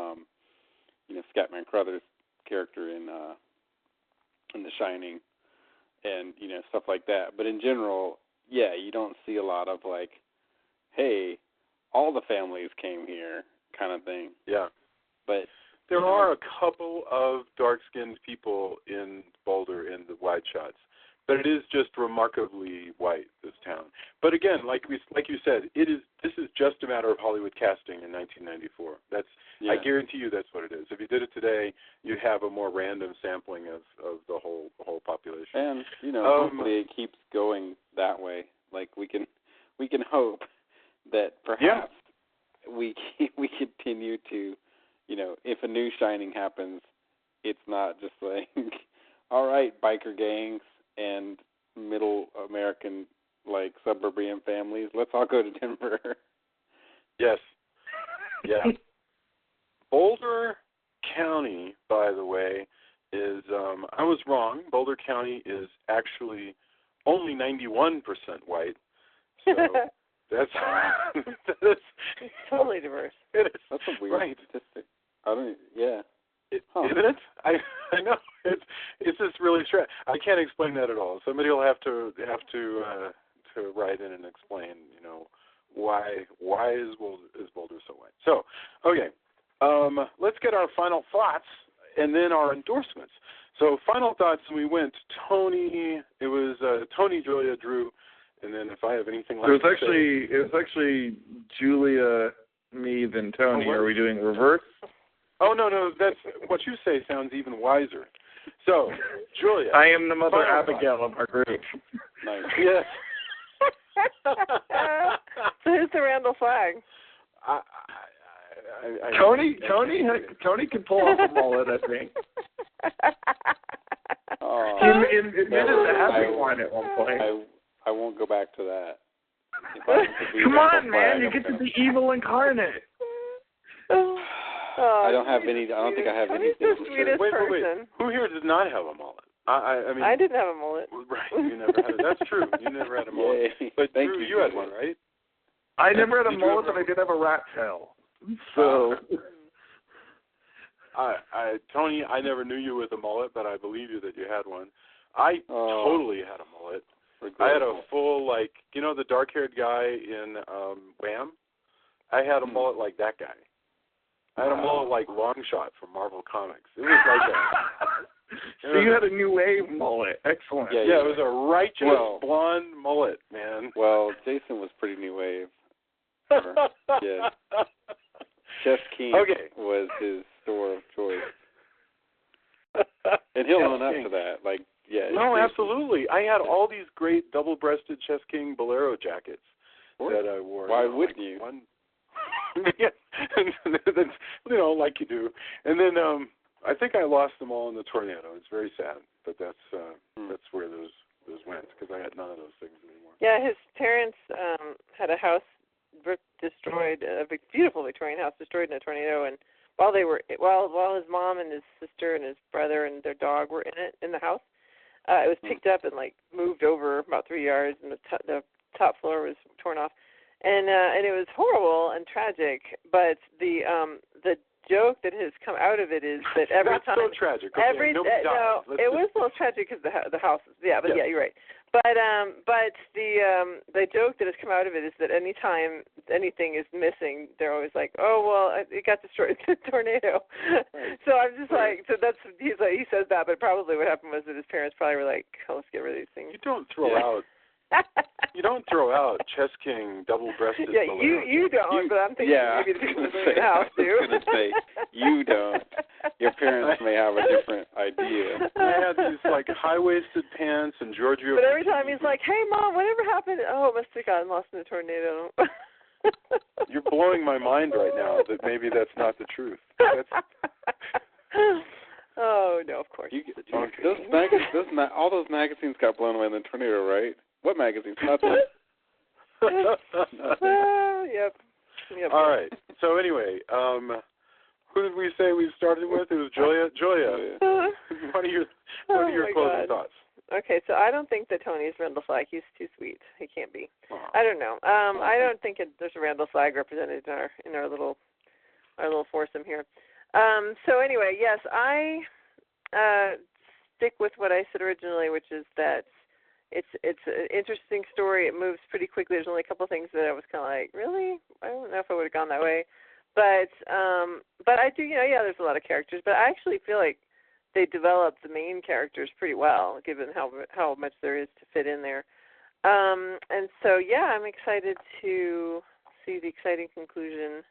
Scatman Crothers' character in The Shining, and stuff like that. But in general, you don't see a lot of like, hey, all the families came here kind of thing. Yeah. But there are a couple of dark-skinned people in Boulder in the wide shots, but it is just remarkably white, this town. But again, like you said, this is just a matter of Hollywood casting in 1994. I guarantee you that's what it is. If you did it today, you'd have a more random sampling of the whole population. And hopefully it keeps going that way. Like we can hope that perhaps we continue to, if a new Shining happens, it's not just like, all right, biker gangs and middle American, like, suburban families, let's all go to Denver. Yes. Yeah. Boulder County, by the way, is, I was wrong. Boulder County is actually only 91% white. So that's totally diverse. It is. That's a weird statistic. Isn't it? I know. It's just really strange. I can't explain that at all. Somebody will have to write in and explain, why is Boulder so white. So, okay. Let's get our final thoughts and then our endorsements. So, final thoughts, we went Tony. It was Tony, Julia, Drew, and then if I have anything left to say. It was actually Julia, me, then Tony. Are we doing reverse? Oh, no, that's what you say sounds even wiser. So, Julia. I am the Mother Abigail of our group. Nice. Yes. So who's the Randall Flagg? Tony can pull off a mullet, I think. He admitted to having one at one point. I won't go back to that. Come on, man! You get to be evil incarnate. I don't think I have anything. He's the sweetest person. Wait. Who here does not have a mullet? I mean, I didn't have a mullet. Right, you never had it. That's true. You never had a mullet. But Drew, you had one, right? I never had a mullet, but I did have a rat tail. So, Tony, I never knew you with a mullet, but I believe you that you had one. I totally had a mullet. I had a full, like, the dark-haired guy in Wham? I had a mullet like that guy. I had a mullet like Longshot from Marvel Comics. It was like that. So you had a new wave mullet. Excellent. Yeah, it was a righteous blonde mullet, man. Well, Jason was pretty new wave. Yeah. Chef King was his store of choice. And he'll own up to that. Like, no, absolutely. I had all these great double-breasted Chef King bolero jackets that I wore. Why wouldn't you? Yeah, like you do. And then I think I lost them all in the tornado. It's very sad, but that's where those went because I had none of those things anymore. Yeah, his parents had a house destroyed, a beautiful Victorian house destroyed in a tornado, and while his mom and his sister and his brother and their dog were in the house, it was picked up and like moved over about 3 yards, and the top floor was torn off. And it was horrible and tragic, but the joke that has come out of it is that every That's time so tragic. Okay, it was a little tragic because the house. Yeah, you're right. But the joke that has come out of it is that anytime anything is missing, they're always like, oh well, it got destroyed in a tornado. Right. So I'm just like, so that's he says that, but probably what happened was that his parents probably were like, oh, let's get rid of these things. You don't throw out You don't throw out Chess King double-breasted. Yeah, you don't, but I'm thinking maybe the people in the house do. I was going to say, you don't. Your parents may have a different idea. I had these like high-waisted pants and Giorgio. But every time he's like, "Hey, Mom, whatever happened?" Oh, it must have gotten lost in a tornado. You're blowing my mind right now that maybe that's not the truth. Oh no, of course. All those magazines got blown away in the tornado, right? What magazines? Nothing. Well, yep. All right. So anyway, who did we say we started with? It was Julia. What are your closing thoughts? Okay, so I don't think that Tony's Randall Flagg. He's too sweet. He can't be. Oh. I don't know. I don't think there's a Randall Flagg represented in our little foursome here. So anyway, yes, I stick with what I said originally, which is that it's an interesting story. It moves pretty quickly. There's only a couple things that I was kind of like, really? I don't know if I would have gone that way. But I do, there's a lot of characters. But I actually feel like they developed the main characters pretty well, given how much there is to fit in there. And so, I'm excited to see the exciting conclusion.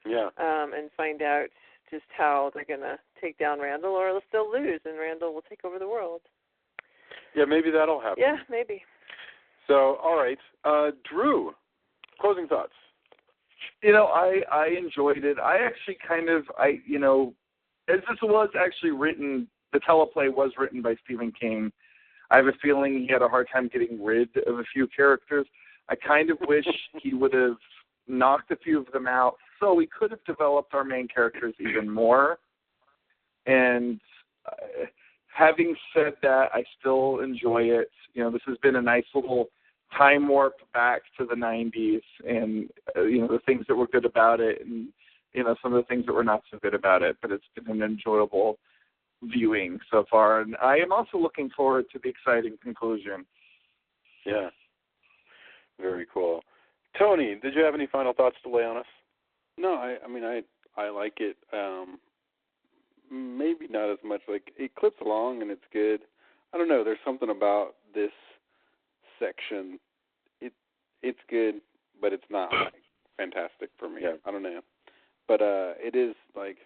Yeah. And find out just how they're going to take down Randall, or they'll still lose, and Randall will take over the world. Yeah, maybe that'll happen. Yeah, maybe. So, all right. Drew, closing thoughts. I enjoyed it. I actually as this was actually written, the teleplay was written by Stephen King. I have a feeling he had a hard time getting rid of a few characters. I kind of wish he would have knocked a few of them out so we could have developed our main characters even more. And having said that, I still enjoy it. This has been a nice little time warp back to the 90s and, the things that were good about it and, some of the things that were not so good about it. But it's been an enjoyable viewing so far. And I am also looking forward to the exciting conclusion. Yeah. Very cool. Tony, did you have any final thoughts to lay on us? No, I like it. Maybe not as much. Like, it clips along and it's good. I don't know. There's something about this section. It's good, but it's not like fantastic for me. Yeah. I don't know. But it is like,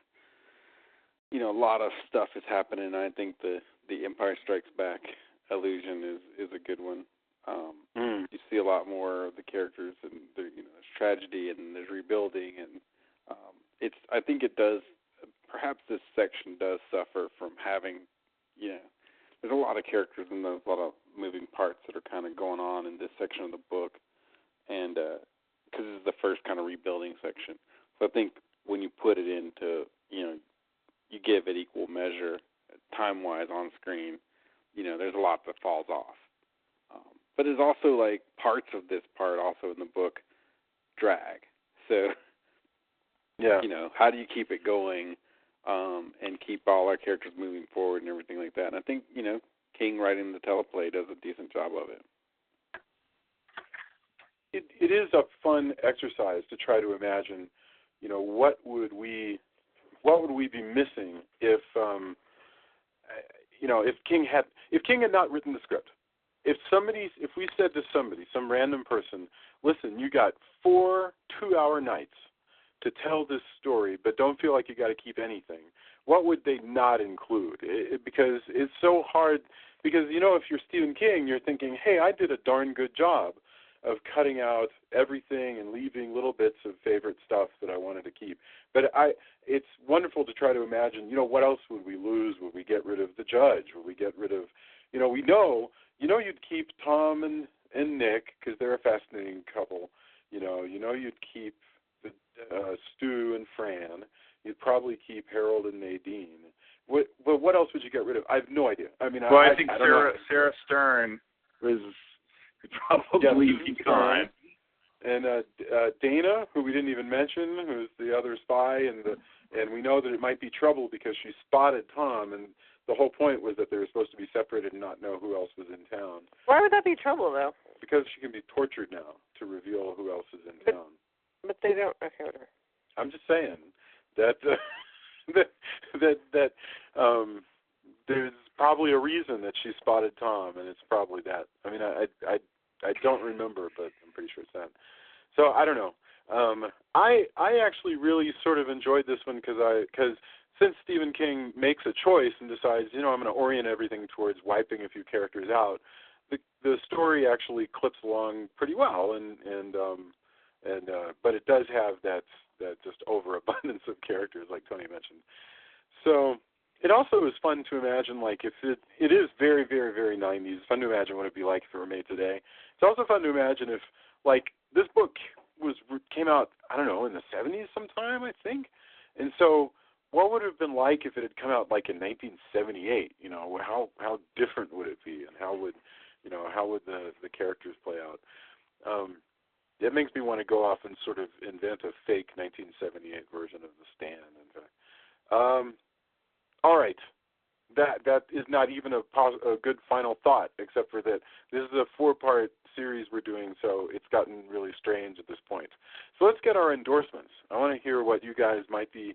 a lot of stuff is happening. I think the Empire Strikes Back illusion is a good one. You see a lot more of the characters, and there's tragedy and there's rebuilding, and I think it does. Perhaps this section does suffer from having, there's a lot of characters and there's a lot of moving parts that are kind of going on in this section of the book, and because this is the first kind of rebuilding section. So I think when you put it into, you give it equal measure, time-wise on screen, there's a lot that falls off. But there's also, like, parts of this part also in the book drag. So, yeah, how do you keep it going and keep all our characters moving forward and everything like that? And I think, King writing the teleplay does a decent job of it. It is a fun exercise to try to imagine, what would we be missing if King had not written the script. If we said to somebody, some random person, listen, you got 4 2-hour nights to tell this story, but don't feel like you got to keep anything, what would they not include? Because it's so hard, because, if you're Stephen King, you're thinking, hey, I did a darn good job of cutting out everything and leaving little bits of favorite stuff that I wanted to keep. But it's wonderful to try to imagine, what else would we lose? Would we get rid of the judge? Would we get rid of, we know, you'd keep Tom and Nick because they're a fascinating couple. You'd keep Stu and Fran. You'd probably keep Harold and Nadine. But what else would you get rid of? I have no idea. I think Sarah Stern was probably be gone. And Dana, who we didn't even mention, who's the other spy, and we know that it might be trouble because she spotted Tom, and the whole point was that they were supposed to be separated and not know who else was in town. Why would that be trouble, though? Because she can be tortured now to reveal who else is in town. But they don't. Okay, whatever. I'm just saying that there's probably a reason that she spotted Tom, and it's probably that. don't remember, but I'm pretty sure it's that. So I don't know. I actually really sort of enjoyed this one because since Stephen King makes a choice and decides, I'm going to orient everything towards wiping a few characters out, the story actually clips along pretty well, but it does have that just overabundance of characters, like Tony mentioned. So it also is fun to imagine, like, if it is very, very, very 90s. It's fun to imagine what it'd be like if it were made today. It's also fun to imagine if, like, this book came out, I don't know, in the 70s sometime, I think. And so what would it have been like if it had come out, like, in 1978? How different would it be, and how would the characters play out? It makes me want to go off and sort of invent a fake 1978 version of The Stand. All right. That is not even a good final thought, except for that this is a 4-part series we're doing, so it's gotten really strange at this point. So let's get our endorsements. I want to hear what you guys might be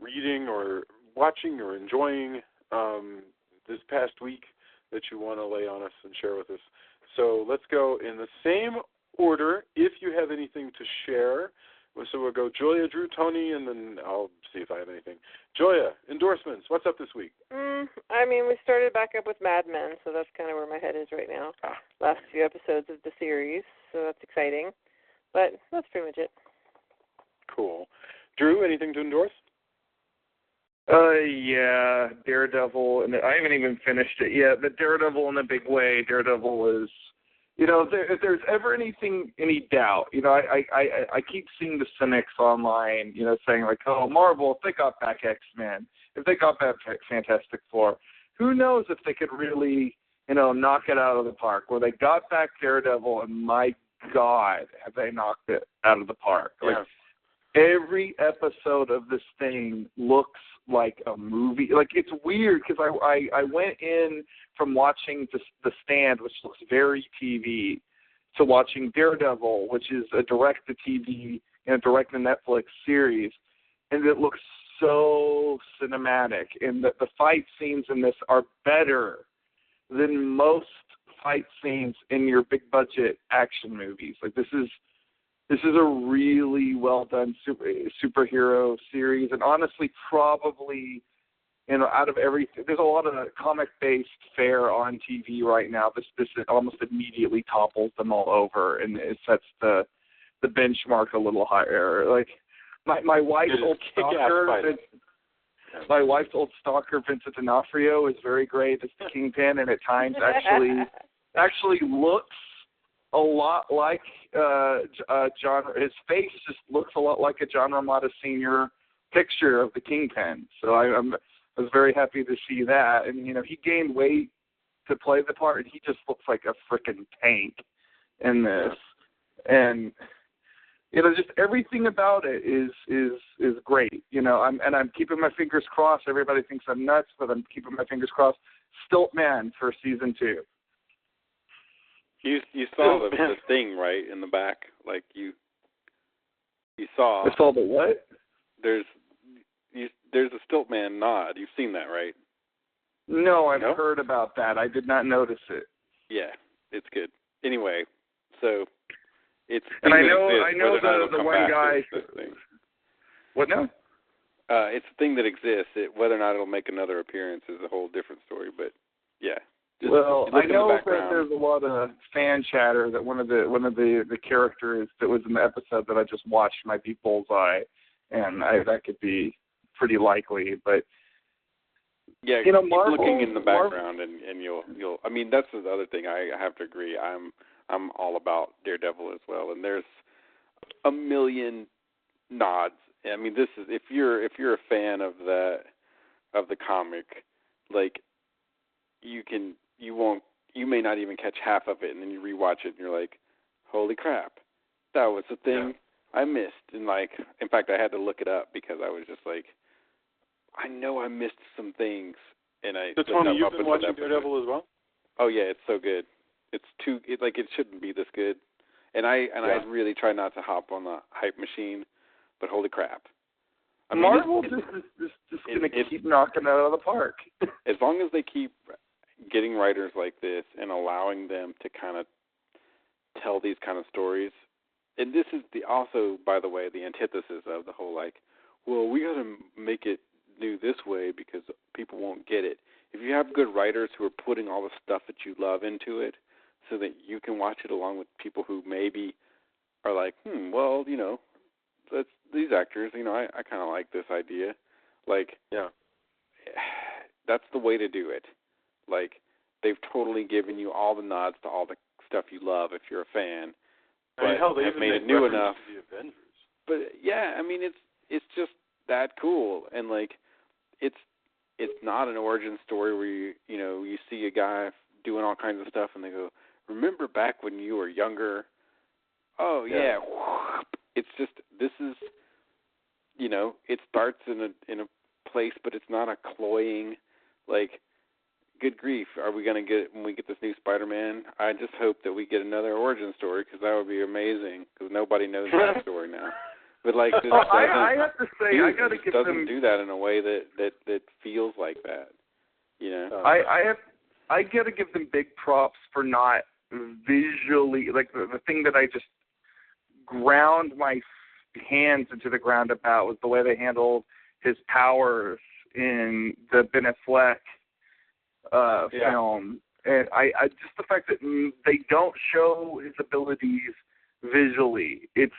reading or watching or enjoying this past week that you want to lay on us and share with us. So let's go in the same order if you have anything to share. So we'll go Julia, Drew, Tony, and then I'll see if I have anything. Julia, endorsements. What's up this week? We started back up with Mad Men, so that's kind of where my head is right now. Last few episodes of the series, so that's exciting. But that's pretty much it. Cool. Drew, anything to endorse? Yeah, Daredevil, and I haven't even finished it yet, but Daredevil in a big way. Daredevil is, if there's ever any doubt, I keep seeing the cynics online, saying like, oh, Marvel, if they got back X-Men, if they got back Fantastic Four, who knows if they could really, knock it out of the park. Well, they got back Daredevil, and my God, have they knocked it out of the park. Yeah. Like, every episode of this thing looks like a movie. Like, it's weird because I went in from watching The Stand, which looks very TV, to watching Daredevil, which is a direct-to-TV and a direct-to-Netflix series, and it looks so cinematic. And the fight scenes in this are better than most fight scenes in your big-budget action movies. Like, this is a really well-done superhero series, and honestly, probably, out of everything, there's a lot of comic-based fare on TV right now. This almost immediately topples them all over, and it sets the benchmark a little higher. Like, my wife's old stalker, Vincent D'Onofrio, is very great as the Kingpin, and at times actually looks a lot like John. His face just looks a lot like a John Romita Sr. picture of the Kingpin. So I was very happy to see that. And he gained weight to play the part, and he just looks like a freaking tank in this. And just everything about it is great. I'm keeping my fingers crossed. Everybody thinks I'm nuts, but I'm keeping my fingers crossed. Stiltman for season 2. You saw the thing, right, in the back? Like, you saw... I saw the what? There's a Stiltman nod. You've seen that, right? No, I've heard about that. I did not notice it. Yeah, it's good. Anyway, so it's... And I know the one guy... What now? It's a thing that exists. Whether or not it'll make another appearance is a whole different story, but yeah. Well, I know that there's a lot of fan chatter that one of the characters that was in the episode that I just watched might be Bullseye, and that could be pretty likely. But yeah, keep looking in the background, and you'll. I mean, that's the other thing. I have to agree. I'm all about Daredevil as well, and there's a million nods. I mean, this is if you're a fan of the comic, like you may not even catch half of it, and then you rewatch it and you're like, holy crap, that was the thing I missed. And like, in fact, I had to look it up because I was just like, I know I missed some things. And So Tony, you've been watching Daredevil as well? Oh yeah, it's so good. It shouldn't be this good. And I really try not to hop on the hype machine, but holy crap. I mean, Marvel just going to keep knocking it out of the park. As long as they keep getting writers like this and allowing them to kind of tell these kind of stories. And this is also, by the way, the antithesis of the whole, like, well, we got to make it new this way because people won't get it. If you have good writers who are putting all the stuff that you love into it so that you can watch it along with people who maybe are like, well, these actors, I kind of like this idea. Like, yeah, that's the way to do it. Like, they've totally given you all the nods to all the stuff you love if you're a fan. But hell, they have even made make it new reference enough. to the Avengers. But yeah, I mean, it's just that cool, and like, it's not an origin story where you see a guy doing all kinds of stuff, and they go, remember back when you were younger? Oh yeah. It's just, this is, it starts in a place, but it's not a cloying, like, good grief, are we going to get, when we get this new Spider-Man, I just hope that we get another origin story, because that would be amazing, because nobody knows that story now. But, like, this I have to say, I got to give doesn't them... do that in a way that feels like that, I got to give them big props for not visually, like, the thing that I just ground my hands into the ground about was the way they handled his powers in the Ben Affleck film, and I just the fact that they don't show his abilities visually. It's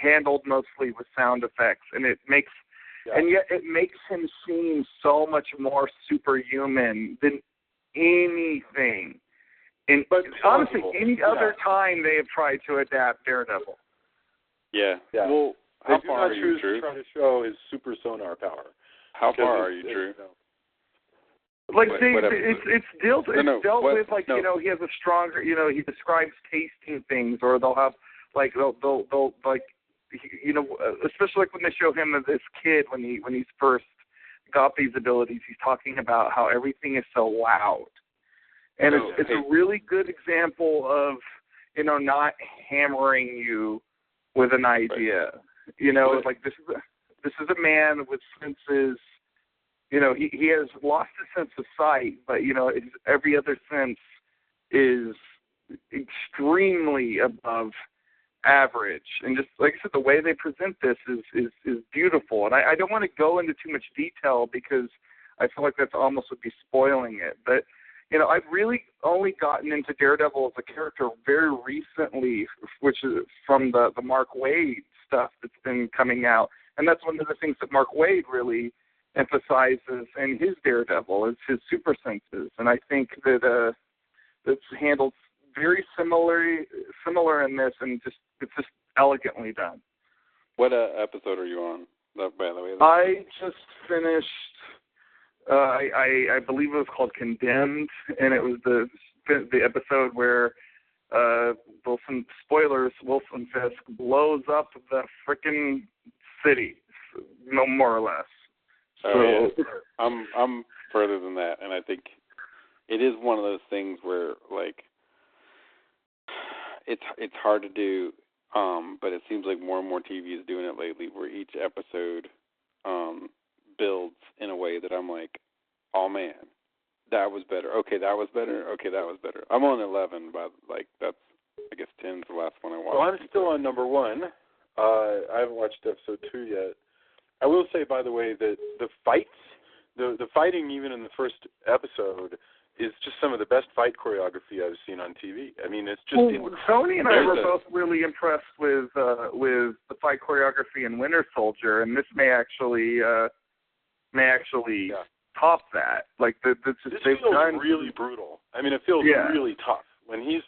handled mostly with sound effects, and and yet it makes him seem so much more superhuman than anything. And honestly, any other time they have tried to adapt Daredevil. Yeah. Well, how they do far not are you, choose Drew? to try to show his super sonar power. How far are you, Drew? Like it's dealt with, like, he has a stronger, he describes tasting things, or they'll have, like, they'll like, especially like when they show him as this kid when he's first got these abilities, he's talking about how everything is so loud, and it's a really good example of not hammering you with an idea. It's like this is a man with senses. He has lost his sense of sight, but every other sense is extremely above average. And just like I said, the way they present this is beautiful. And I don't want to go into too much detail because I feel like that's almost would be spoiling it. But I've really only gotten into Daredevil as a character very recently, which is from the Mark Waid stuff that's been coming out, and that's one of the things that Mark Waid really emphasizes in his Daredevil is his super senses, and I think that it's handled very similar in this, and it's just elegantly done. What episode are you on, by the way? I just finished. I believe it was called Condemned, and it was the episode where Wilson Fisk blows up the frickin' city, more or less. Oh, yeah. I'm further than that, and I think it is one of those things where, like, it's hard to do, but it seems like more and more TV is doing it lately, where each episode builds in a way that I'm like, oh man, that was better. Okay, that was better. Okay, that was better. I'm on 11, but like that's, I guess 10's the last one I watched. Well, I'm still on number 1. I haven't watched episode 2 yet. I will say, by the way, that the fights, the fighting even in the first episode is just some of the best fight choreography I've seen on TV. I mean, it's just... Tony and I were both really impressed with the fight choreography in Winter Soldier, and this may actually top that. Like, this feels really brutal. I mean, it feels really tough. When he's,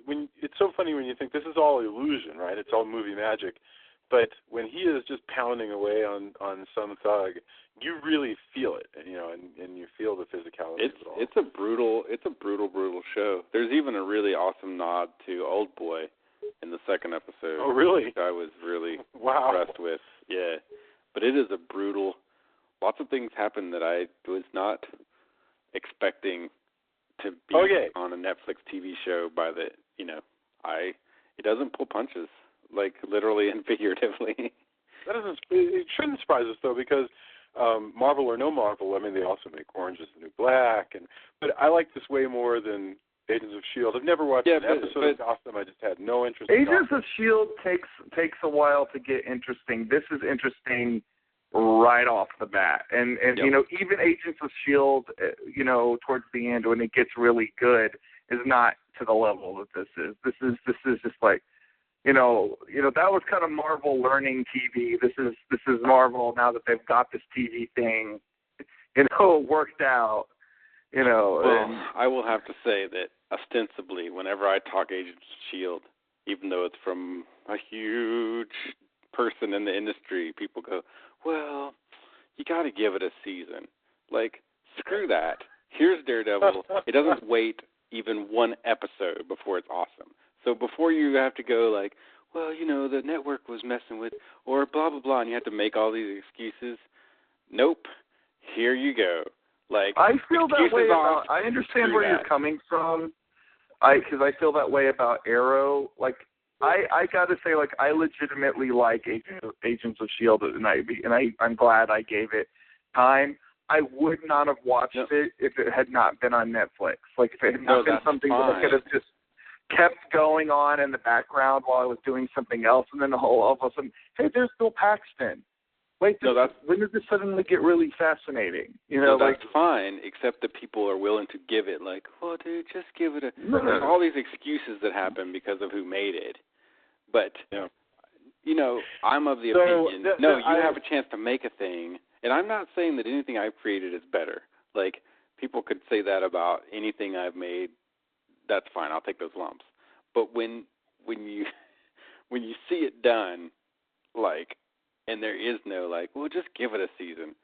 when it's so funny when you think this is all illusion, right? It's all movie magic. But when he is just pounding away on some thug, you really feel it, and you feel the physicality of it all. It's a brutal show. There's even a really awesome nod to Old Boy in the second episode. Oh, really? Which I was really impressed with. Yeah, but it is a brutal. Lots of things happen that I was not expecting to be on a Netflix TV show. It doesn't pull punches. Like, literally and figuratively. It shouldn't surprise us, though, because Marvel or no Marvel, I mean, they also make Orange is the New Black. But I like this way more than Agents of S.H.I.E.L.D. I've never watched an episode of Gotham. I just had no interest in Agents of S.H.I.E.L.D. takes a while to get interesting. This is interesting right off the bat. And you know, even Agents of S.H.I.E.L.D., you know, towards the end when it gets really good is not to the level that this is. This is just like, you know, that was kind of Marvel learning TV. This is Marvel now that they've got this TV thing, you know, worked out, you know. Well, I will have to say that ostensibly, whenever I talk Agents of S.H.I.E.L.D., even though it's from a huge person in the industry, people go, well, you got to give it a season. Like, screw that. Here's Daredevil. It doesn't wait even one episode before it's awesome. So before you have to go like, well, you know, the network was messing with, or blah, blah, blah, and you have to make all these excuses. Nope. Here you go. Like, I feel that way off, about, I understand where you're coming from, because I feel that way about Arrow. Like, I got to say, like, I legitimately like Agents of S.H.I.E.L.D., and I'm glad I gave it time. I would not have watched it if it had not been on Netflix. Like, if it had not been something that I could have just kept going on in the background while I was doing something else, and then all of a sudden, hey, there's Bill Paxton. Wait, when did this suddenly get really fascinating? You know, that's fine, except that people are willing to give it. Like, well, dude, just give it a. There's all these excuses that happen because of who made it, but you know, I'm of the opinion. You have a chance to make a thing, and I'm not saying that anything I've created is better. Like, people could say that about anything I've made. That's fine. I'll take those lumps. But when you see it done, like. And there is no, like, well, just give it a season.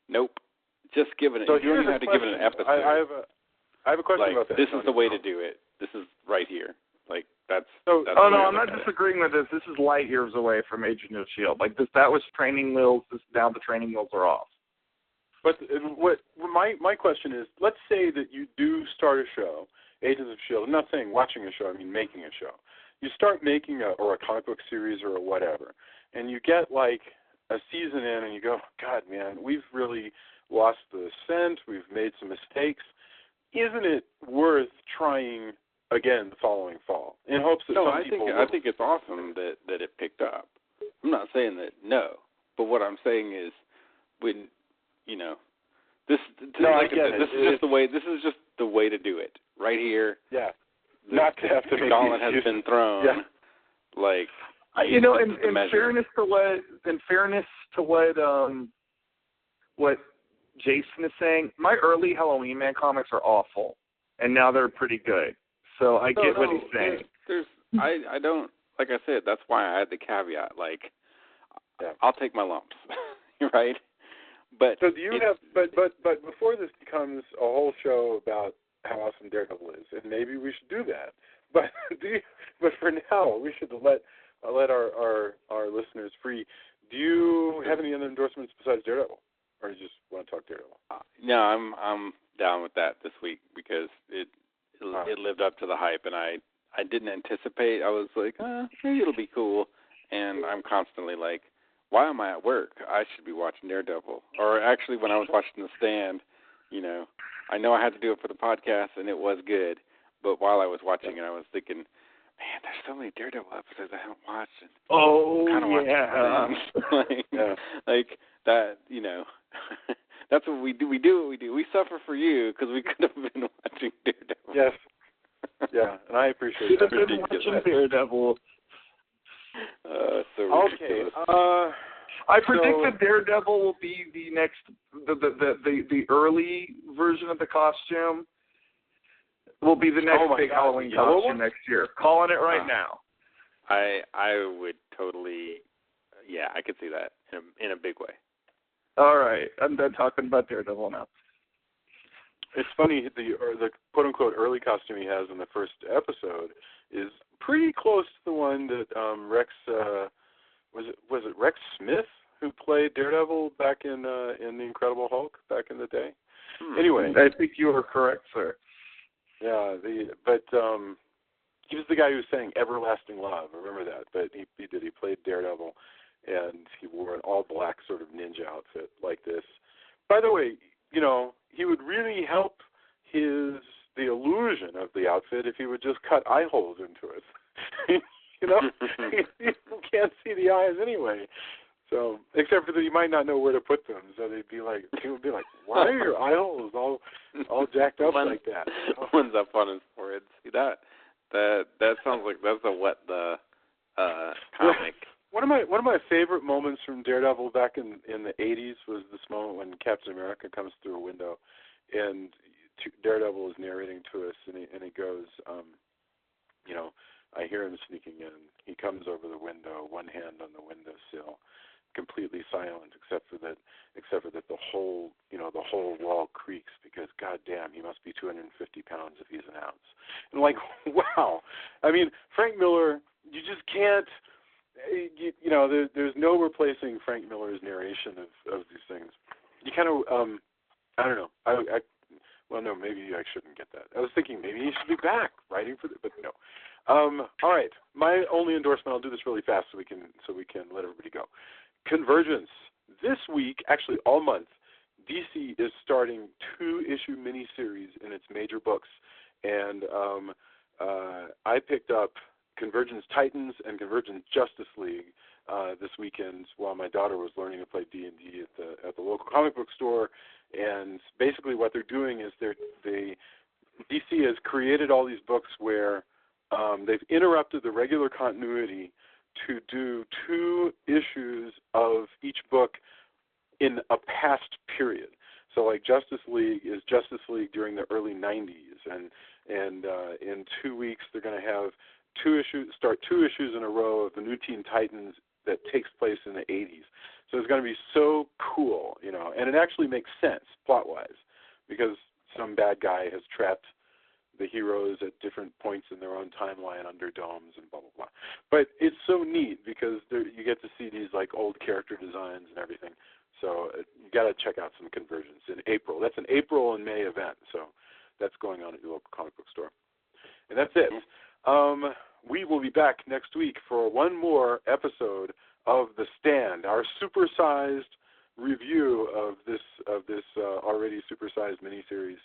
Nope. Just give it you don't even have to give it an episode. I have a question about that. This is the way to do it. This is right here. Like, that's... no, I'm not disagreeing with this. This is light years away from Agents of S.H.I.E.L.D. Like, that was training wheels. Now the training wheels are off. But my question is, let's say that you do start a show, Agents of S.H.I.E.L.D. I'm not saying watching a show. I mean making a show. You start making a comic book series or whatever, and you get, like, a season in and you go, God, man, we've really lost the scent. We've made some mistakes. Isn't it worth trying again the following fall in hopes that I think it's awesome that it picked up. I'm not saying that but what I'm saying is when, you know, this is just the way to do it right here. Yeah. Not to have to make gauntlet has been thrown. Yeah. Like, you know, in fairness to what Jason is saying, my early Halloween Man comics are awful, and now they're pretty good. So I get what he's saying. I don't, like I said, that's why I had the caveat. Like, I'll take my lumps, right? But so do you have? But before this becomes a whole show about how awesome Daredevil is, and maybe we should do that. But But for now, we should let our listeners free. Do you have any other endorsements besides Daredevil, or you just want to talk Daredevil? No, I'm down with that this week because it lived up to the hype, and I didn't anticipate. I was like, maybe it'll be cool, and I'm constantly like, why am I at work? I should be watching Daredevil. Or actually, when I was watching The Stand, you know I had to do it for the podcast, and it was good. But while I was watching it, I was thinking, man, there's so many Daredevil episodes I haven't watched. And like that, you know. That's what we do. We do what we do. We suffer for you because we could have been watching Daredevil. Yes. Yeah, and I appreciate that. Could have been watching Daredevil. Okay. I predict that Daredevil will be the next, the early version of the costume will be the next big Halloween costume next year. Calling it right now. I would totally, I could see that in a big way. All right, I'm done talking about Daredevil now. It's funny, the quote-unquote early costume he has in the first episode is pretty close to the one that Rex, was it Rex Smith who played Daredevil back in The Incredible Hulk back in the day? Anyway. I think you are correct, sir. Yeah, but he was the guy who was saying Everlasting Love, I remember that, but he played Daredevil, and he wore an all-black sort of ninja outfit like this. By the way, you know, he would really help his the illusion of the outfit if he would just cut eye holes into it. You know, you can't see the eyes anyway. So, except for that, you might not know where to put them. So he would be like, why are your eye holes all jacked up like that? You know? One's up on his forehead. See that sounds like that's the comic. One of my favorite moments from Daredevil back in the 80s was this moment when Captain America comes through a window, and Daredevil is narrating to us, and he goes, you know, I hear him sneaking in. He comes over the window, one hand on the windowsill, completely silent, except for that the whole wall creaks because goddamn, he must be 250 pounds if he's an ounce. And like, wow, I mean, Frank Miller, you just can't. You know, there's no replacing Frank Miller's narration of these things. You kind of, I don't know. Well, no, maybe I shouldn't get that. I was thinking maybe he should be back writing for but no. All right, my only endorsement. I'll do this really fast so we can let everybody go. Convergence this week, actually all month. DC is starting 2-issue miniseries in its major books, and I picked up Convergence Titans and Convergence Justice League this weekend while my daughter was learning to play D&D at the local comic book store. And basically what they're doing is DC has created all these books where they've interrupted the regular continuity to do 2 issues of each book in a past period. So like Justice League is Justice League during the early 90s, and in 2 weeks they're going to have 2 issues in a row of the New Teen Titans that takes place in the 80s. So it's going to be so cool, you know, and it actually makes sense plot-wise because some bad guy has trapped the heroes at different points in their own timeline under domes and blah, blah, blah. But it's so neat because you get to see these like old character designs and everything. So you got to check out some Convergence in April. That's an April and May event, so that's going on at your local comic book store. And that's it. We will be back next week for one more episode of The Stand, our supersized review of this already supersized miniseries.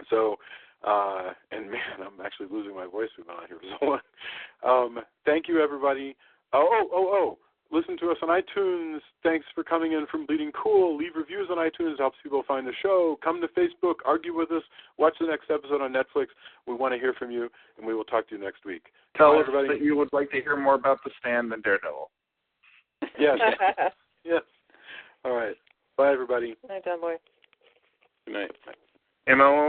So, and man, I'm actually losing my voice. We've been on here for so long. Thank you, everybody. Oh! Listen to us on iTunes. Thanks for coming in from Bleeding Cool. Leave reviews on iTunes. It helps people find the show. Come to Facebook. Argue with us. Watch the next episode on Netflix. We want to hear from you, and we will talk to you next week. Tell us that you would like to hear more about The Stand than Daredevil. Yes. Yes. All right. Bye, everybody. Good night, John Boy. Good night. MO